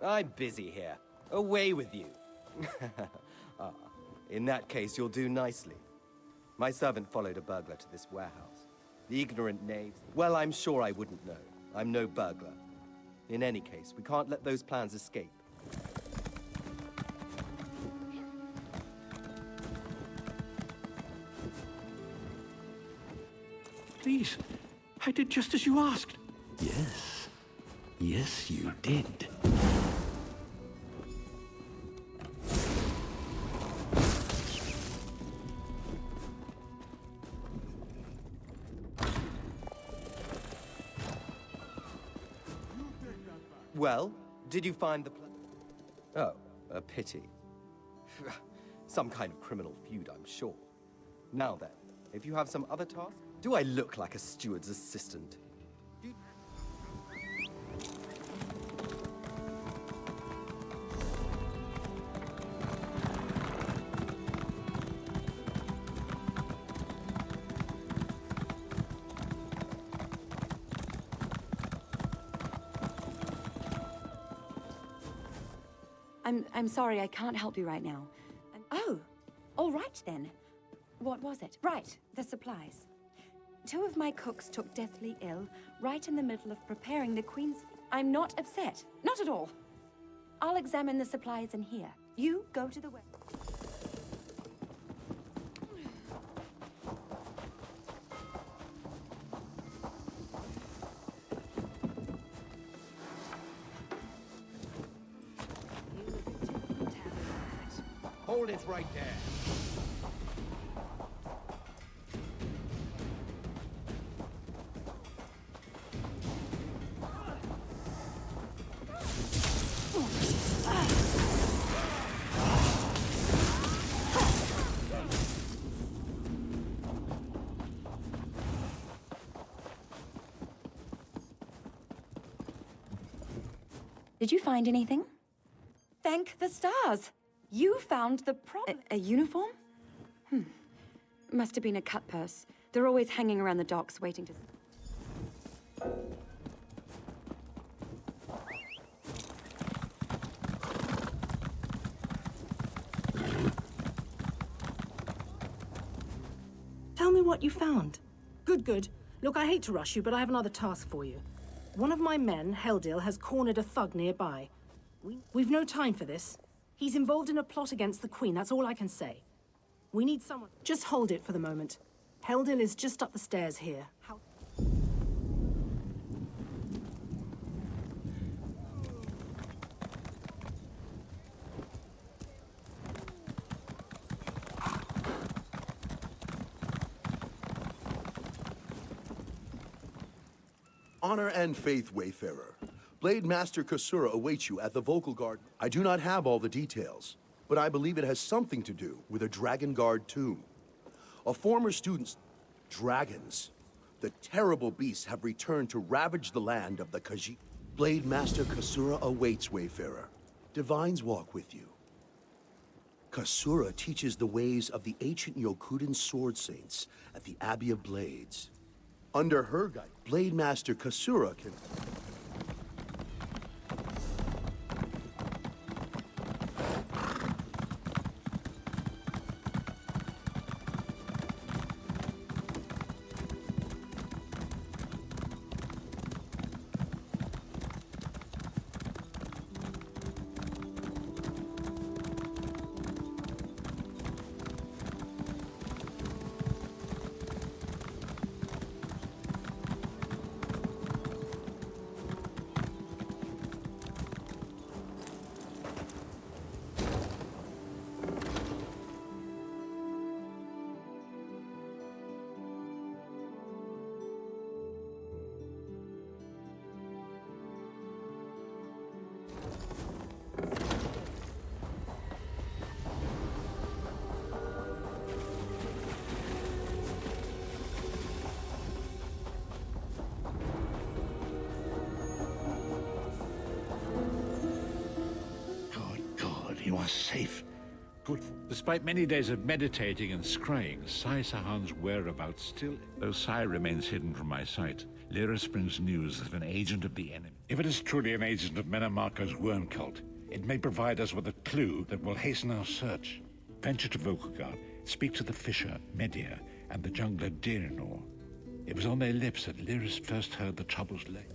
I'm busy here. Away with you. Ah, in that case, you'll do nicely. My servant followed a burglar to this warehouse. The ignorant knaves... Well, I'm sure I wouldn't know. I'm no burglar. In any case, we can't let those plans escape. Please, I did just as you asked. Yes. Yes, you did. Well, did you find the Oh, a pity. Some kind of criminal feud, I'm sure. Now then, if you have some other tasks... Do I look like a steward's assistant? I'm sorry, I can't help you right now. Oh, all right then. What was it? Right, the supplies. 2 of my cooks took deathly ill right in the middle of preparing the Queen's... I'm not upset. Not at all. I'll examine the supplies in here. You go to the web. Hold it right there. Did you find anything? Thank the stars! You found the a uniform? Must have been a cut purse. They're always hanging around the docks waiting to... what you found? Good, good. Look, I hate to rush you, but I have another task for you. One of my men, Heldil, has cornered a thug nearby. We've no time for this. He's involved in a plot against the Queen, that's all I can say. We need someone. Just hold it for the moment. Heldil is just up the stairs here. Honor and faith, Wayfarer. Blade Master Kasura awaits you at the Vocal Guard. I do not have all the details, but I believe it has something to do with a Dragon Guard tomb. A former student's dragons. The terrible beasts have returned to ravage the land of the Khajiit. Blade Master Kasura awaits, Wayfarer. Divines walk with you. Kasura teaches the ways of the ancient Yokudan sword saints at the Abbey of Blades. Under her guide, Blade Master Kasura can... You are safe. Good. Despite many days of meditating and scrying, Sai Sahan's whereabouts still... Though Sai remains hidden from my sight, Lyris brings news of an agent of the enemy. If it is truly an agent of Menamarco's worm cult, it may provide us with a clue that will hasten our search. Venture to Volkagard, speak to the fisher, Media, and the jungler Dirinor. It was on their lips that Lyris first heard the troubles lay.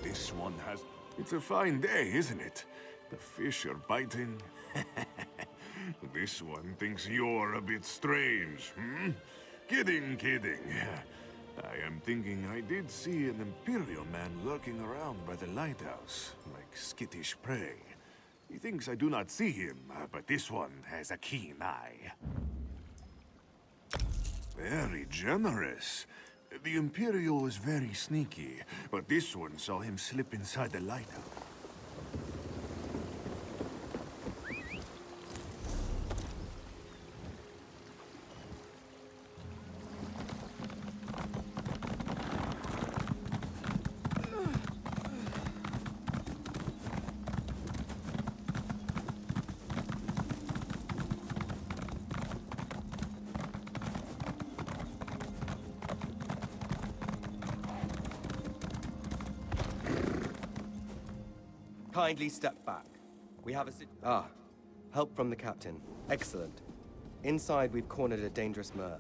This one has... It's a fine day, isn't it? The fish are biting. This one thinks you're a bit strange, hmm? Kidding, kidding. I am thinking I did see an Imperial man lurking around by the lighthouse, like skittish prey. He thinks I do not see him, but this one has a keen eye. Very generous. The Imperial was very sneaky, but this one saw him slip inside the lighthouse. Kindly step back. We have a help from the captain. Excellent. Inside, we've cornered a dangerous mer.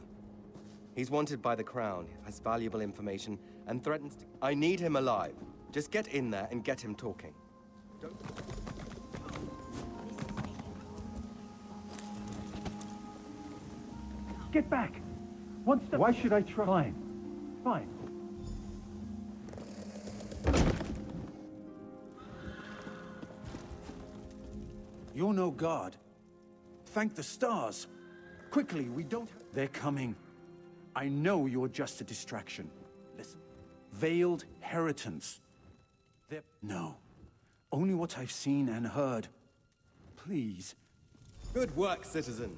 He's wanted by the Crown, has valuable information, and threatens to... I need him alive. Just get in there and get him talking. Get back! One step... Why should I try? Fine. Fine. You're no god. Thank the stars. Quickly, we don't... They're coming. I know you're just a distraction. Listen. Veiled Heritance. They're... No. Only what I've seen and heard. Please. Good work, citizen.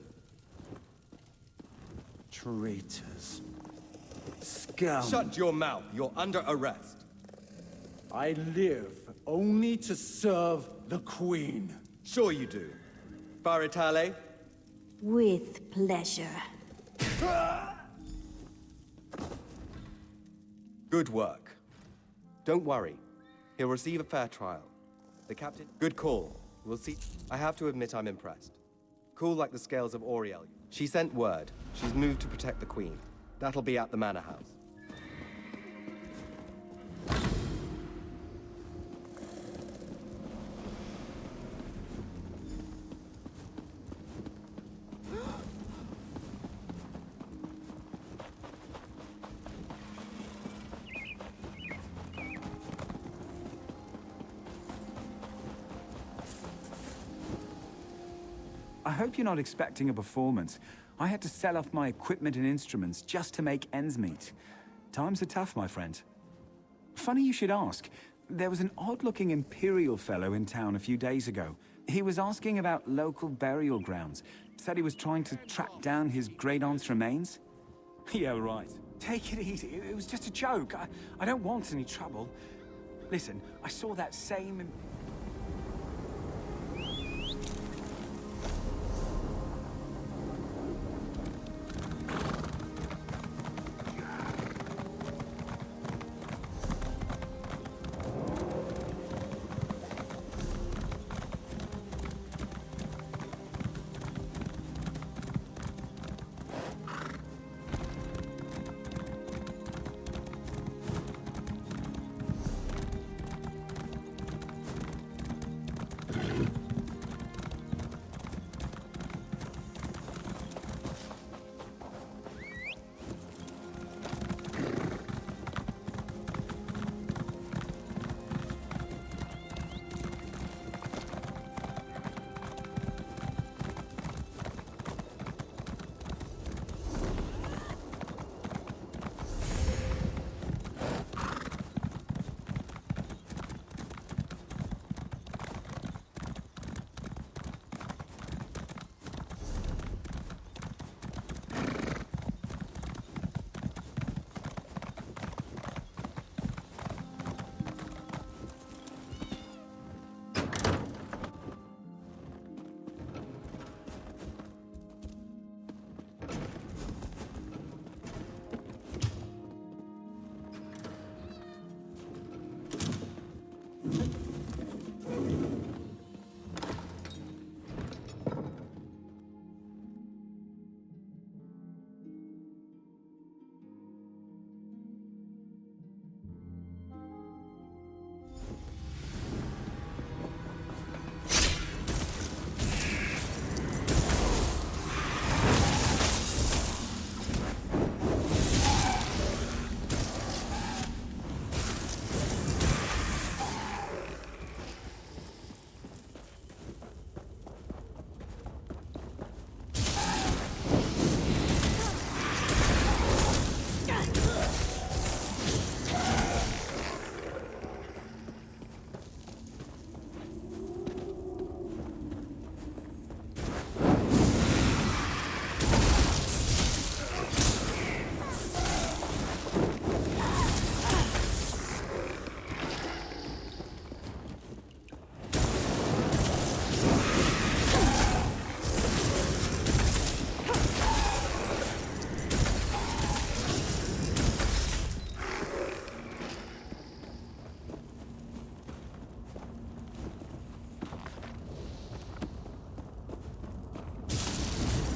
Traitors. Scum. Shut your mouth. You're under arrest. I live only to serve the Queen. Sure you do. Baritale? With pleasure. Good work. Don't worry. He'll receive a fair trial. The captain... Good call. We'll see... I have to admit I'm impressed. Cool like the scales of Auriel. She sent word. She's moved to protect the Queen. That'll be at the Manor House. I hope you're not expecting a performance. I had to sell off my equipment and instruments just to make ends meet. Times are tough, my friend. Funny you should ask. There was an odd-looking Imperial fellow in town a few days ago. He was asking about local burial grounds. Said he was trying to track down his great-aunt's remains. Yeah, right. Take it easy. It was just a joke. I don't want any trouble. Listen, I saw that same...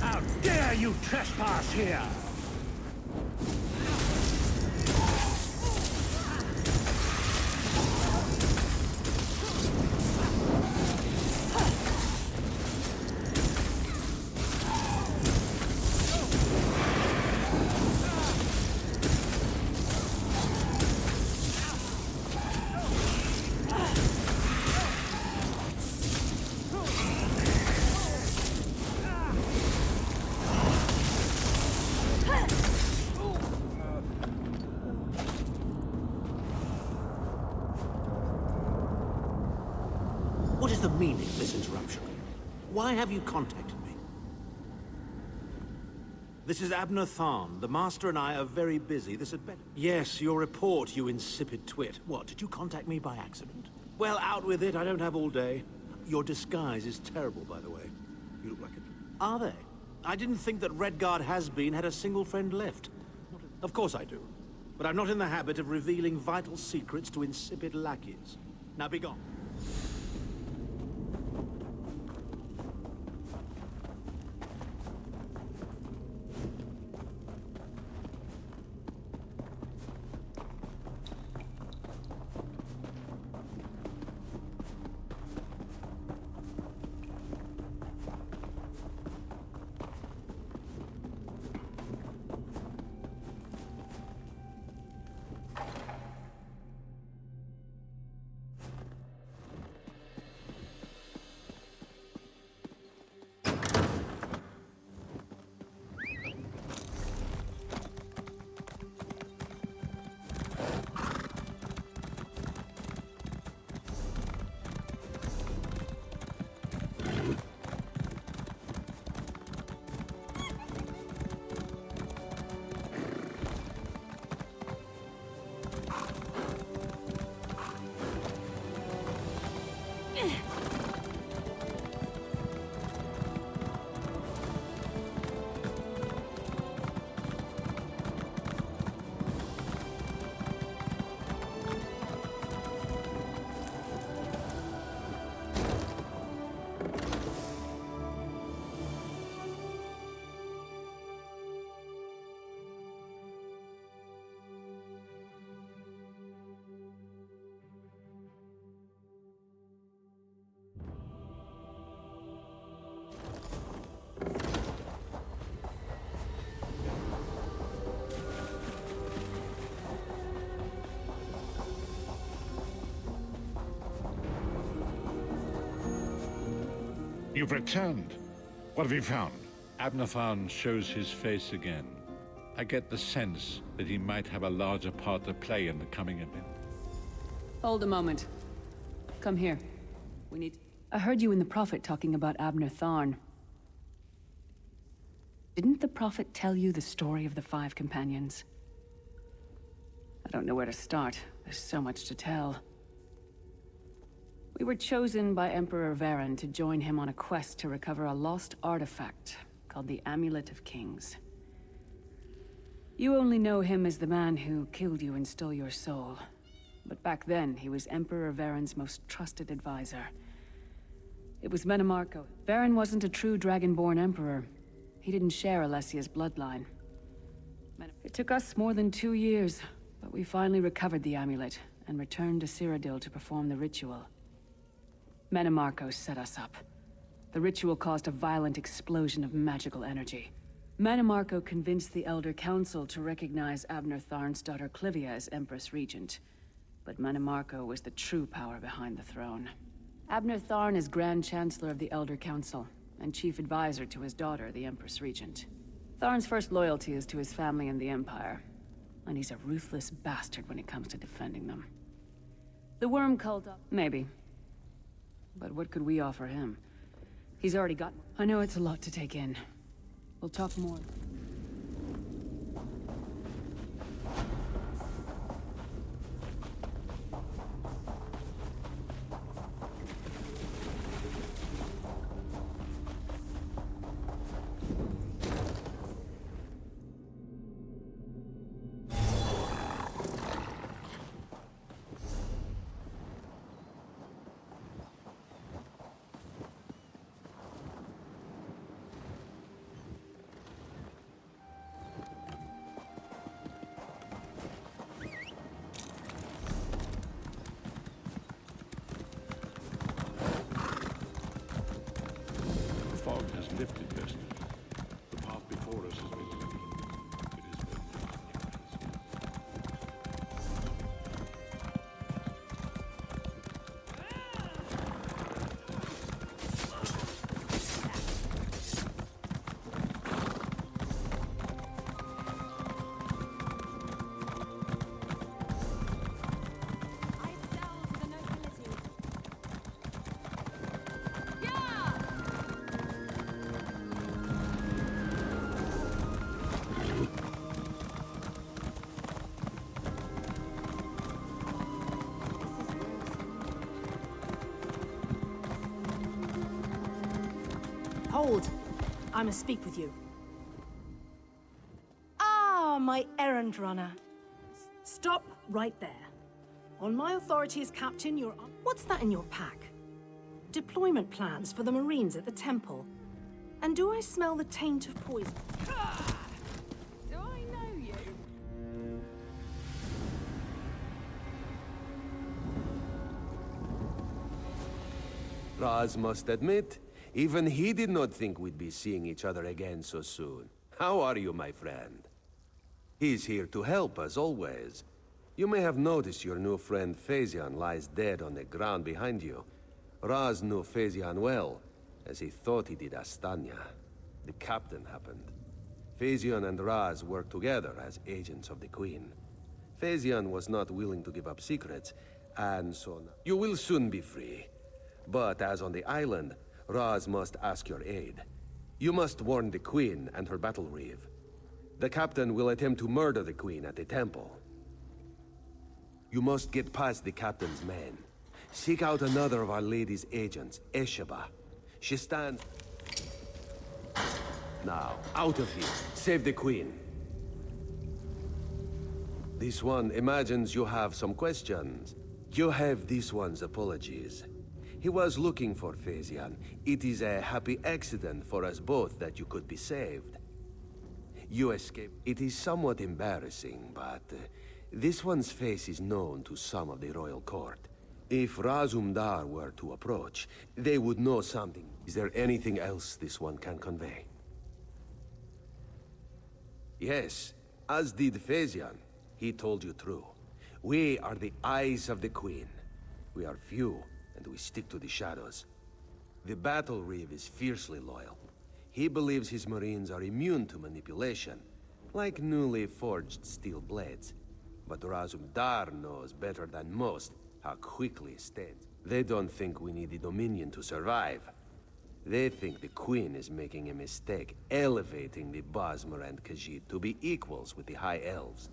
How dare you trespass here! What is the meaning of this interruption? Why have you contacted me? This is Abner Tharn. The Master and I are very busy. This had better... Yes, your report, you insipid twit. What, did you contact me by accident? Well, out with it. I don't have all day. Your disguise is terrible, by the way. You look like a... Are they? I didn't think that Redguard Has-Been had a single friend left. Of course I do. But I'm not in the habit of revealing vital secrets to insipid lackeys. Now be gone. You've returned. What have you found? Abner Tharn shows his face again. I get the sense that he might have a larger part to play in the coming event. Hold a moment. Come here. We need... I heard you and the Prophet talking about Abner Tharn. Didn't the Prophet tell you the story of the 5 companions? I don't know where to start. There's so much to tell. We were chosen by Emperor Varen to join him on a quest to recover a lost artifact called the Amulet of Kings. You only know him as the man who killed you and stole your soul. But back then, he was Emperor Varen's most trusted advisor. It was Menomarco. Varen wasn't a true Dragonborn Emperor. He didn't share Alessia's bloodline. It took us more than 2 years, but we finally recovered the amulet and returned to Cyrodiil to perform the ritual. Menomarco set us up. The ritual caused a violent explosion of magical energy. Menomarco convinced the Elder Council to recognize Abner Tharn's daughter Clivia as Empress Regent. But Menomarco was the true power behind the throne. Abner Tharn is Grand Chancellor of the Elder Council, and Chief Advisor to his daughter, the Empress Regent. Tharn's first loyalty is to his family and the Empire, and he's a ruthless bastard when it comes to defending them. The Worm Cult, maybe. But what could we offer him? He's already got... I know it's a lot to take in. We'll talk more. Lifted destiny. The path before us has been clean. It is well. Hold. I must speak with you. Ah, my errand runner. Stop right there. On my authority as captain, you're... What's that in your pack? Deployment plans for the Marines at the temple. And do I smell the taint of poison? Do I know you? Raz must admit, even he did not think we'd be seeing each other again so soon. How are you, my friend? He's here to help, as always. You may have noticed your new friend Phasian lies dead on the ground behind you. Raz knew Phasian well, as he thought he did Astanya. The captain happened. Phasian and Raz worked together as agents of the Queen. Phasian was not willing to give up secrets, and so on. You will soon be free. But as on the island, Raz must ask your aid. You must warn the Queen and her battle reeve. The captain will attempt to murder the Queen at the temple. You must get past the captain's men. Seek out another of Our Lady's agents, Esheba. She stands... Now, out of here. Save the Queen. This one imagines you have some questions. You have this one's apologies. He was looking for Phasian. It is a happy accident for us both that you could be saved. You escaped. It is somewhat embarrassing, but this one's face is known to some of the royal court. If Razumdar were to approach, they would know something. Is there anything else this one can convey? Yes, as did Phasian. He told you true. We are the eyes of the Queen. We are few, and we stick to the shadows. The battle reeve is fiercely loyal. He believes his Marines are immune to manipulation, like newly forged steel blades. But Razumdar knows better than most how quickly it stands. They don't think we need the Dominion to survive. They think the Queen is making a mistake, elevating the Bosmer and Khajiit to be equals with the High Elves.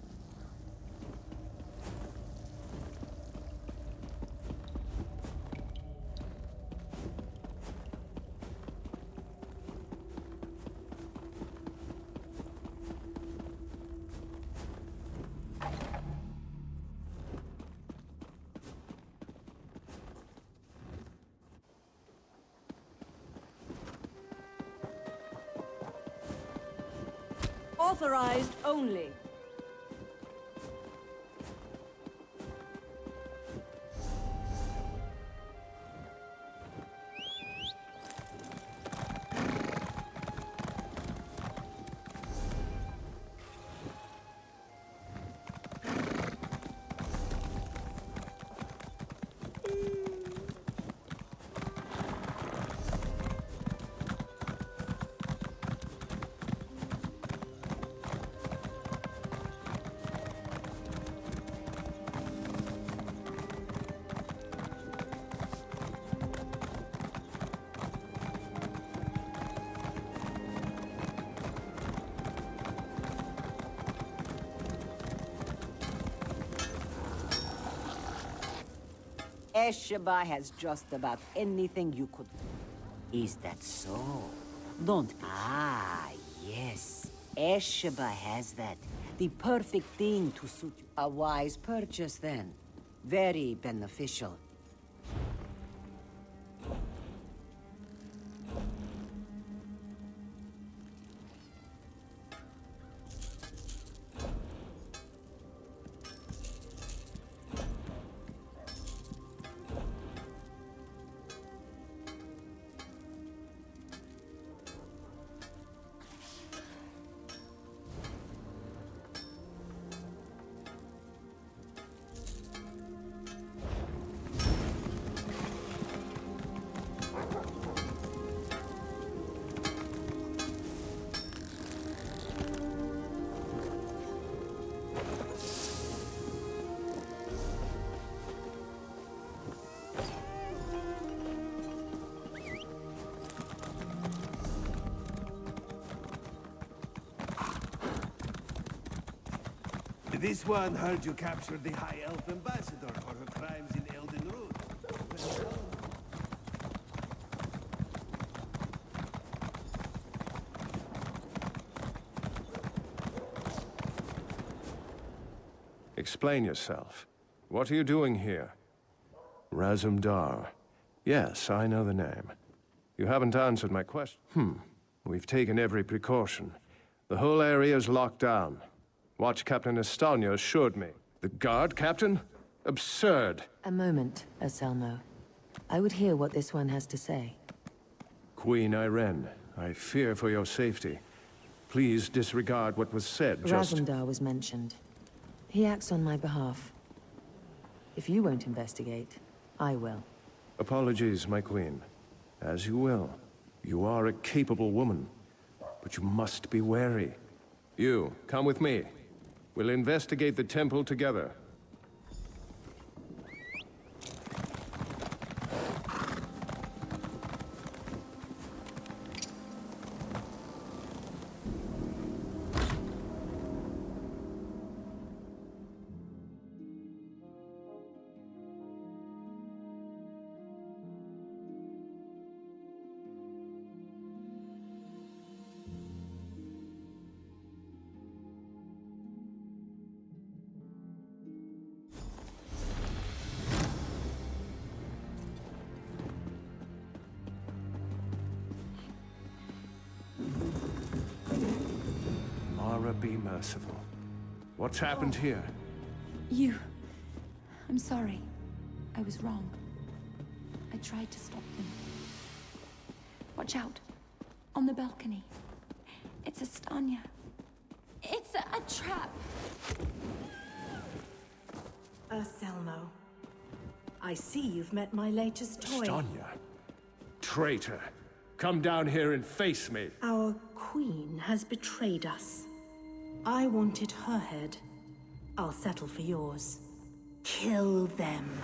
Authorized only. Esheba has just about anything you could... Is that so? Don't be... Ah, yes. Esheba has that. The perfect thing to suit you. A wise purchase, then. Very beneficial. This one heard you captured the High Elf Ambassador for her crimes in Elden Root. Explain yourself. What are you doing here? Razumdar. Yes, I know the name. You haven't answered my question. We've taken every precaution. The whole area is locked down. Watch Captain Estanya assured me. The guard, Captain? Absurd. A moment, Anselmo. I would hear what this one has to say. Queen Irene, I fear for your safety. Please disregard what was said, Razumdar was mentioned. He acts on my behalf. If you won't investigate, I will. Apologies, my queen. As you will. You are a capable woman, but you must be wary. You, come with me. We'll investigate the temple together. Mara, be merciful. What's happened here? I'm sorry. I was wrong. I tried to stop them. Watch out. On the balcony. It's Estanya. It's a trap. Anselmo. I see you've met my latest toy. Estanya. Traitor. Come down here and face me. Our queen has betrayed us. I wanted her head. I'll settle for yours. Kill them.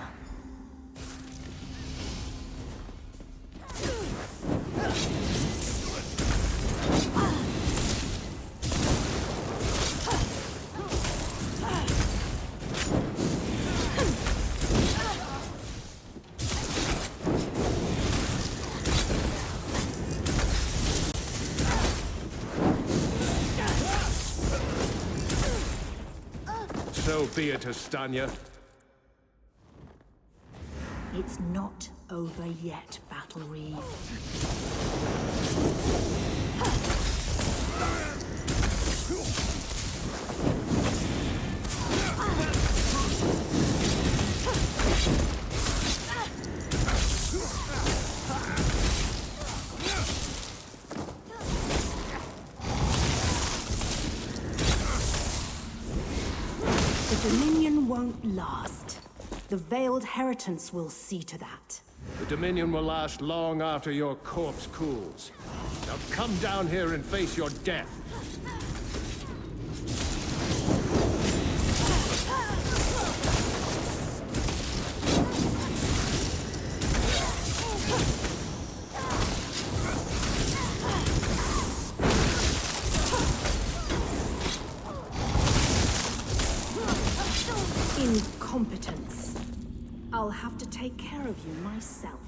So be it, Estanya. It's not over yet, Battle Reeve. The Dominion won't last. The Veiled Heritance will see to that. The Dominion will last long after your corpse cools. Now come down here and face your death. Incompetence. I'll have to take care of you myself.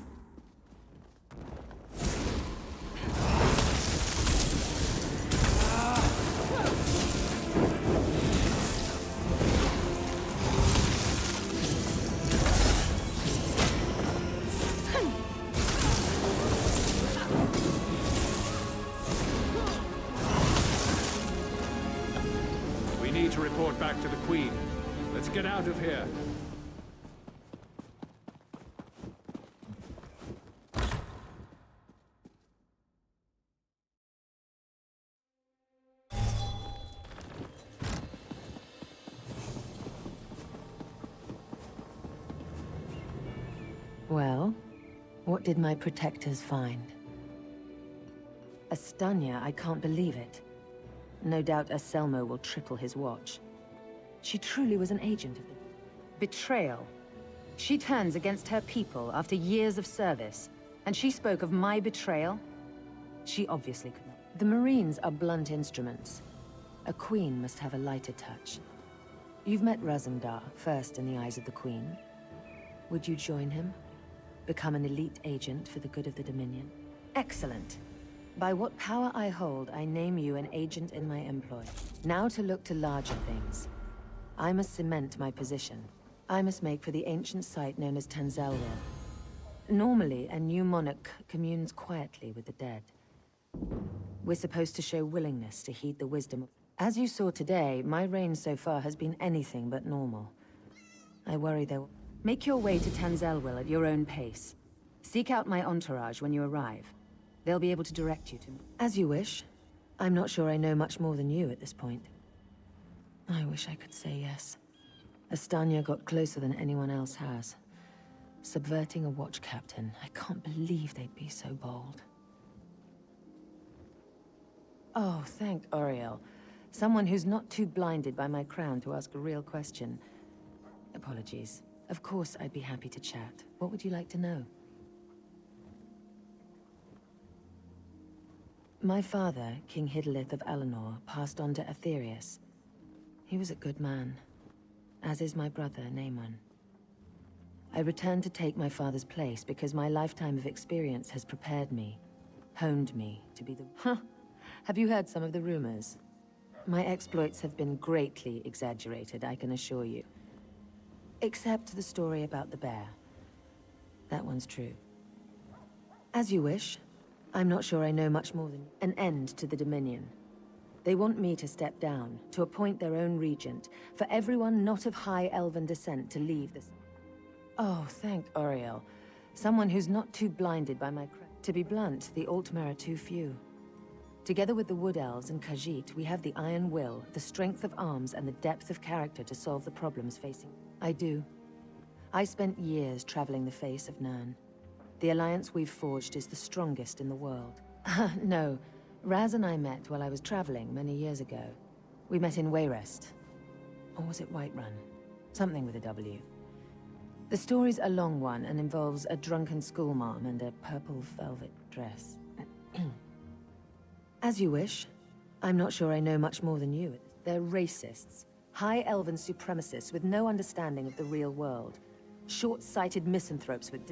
We need to report back to the Queen. Let's get out of here. Well, what did my protectors find? Estanya, I can't believe it. No doubt Anselmo will triple his watch. She truly was an agent of the... Betrayal. She turns against her people after years of service, and she spoke of my betrayal? She obviously could not. The Marines are blunt instruments. A queen must have a lighter touch. You've met Razumdar, first in the eyes of the Queen. Would you join him? Become an elite agent for the good of the Dominion? Excellent. By what power I hold, I name you an agent in my employ. Now to look to larger things. I must cement my position. I must make for the ancient site known as Tanzelwil. Normally, a new monarch communes quietly with the dead. We're supposed to show willingness to heed the wisdom of... As you saw today, my reign so far has been anything but normal. I worry though. Make your way to Tanzelwil at your own pace. Seek out my entourage when you arrive. They'll be able to direct you to me. As you wish. I'm not sure I know much more than you at this point. I wish I could say yes. Astanya got closer than anyone else has. Subverting a watch captain. I can't believe they'd be so bold. Oh, thank Oriel. Someone who's not too blinded by my crown to ask a real question. Apologies. Of course I'd be happy to chat. What would you like to know? My father, King Hidalith of Alinor, passed on to Aetherius. He was a good man, as is my brother, Naemon. I returned to take my father's place because my lifetime of experience has prepared me, honed me to be the... Huh! Have you heard some of the rumors? My exploits have been greatly exaggerated, I can assure you. Except the story about the bear. That one's true. As you wish. I'm not sure I know much more than an end to the Dominion. They want me to step down, to appoint their own regent, for everyone not of high elven descent to leave this... Oh, thank Oriel. Someone who's not too blinded by my craft. To be blunt, the Altmer are too few. Together with the Wood Elves and Khajiit, we have the iron will, the strength of arms, and the depth of character to solve the problems facing... I do. I spent years traveling the face of Nirn. The alliance we've forged is the strongest in the world. No, Raz and I met while I was traveling many years ago. We met in Wayrest. Or was it Whiterun? Something with a W. The story's a long one and involves a drunken schoolmarm and a purple velvet dress. As you wish. I'm not sure I know much more than you. They're racists. High elven supremacists with no understanding of the real world. Short-sighted misanthropes with...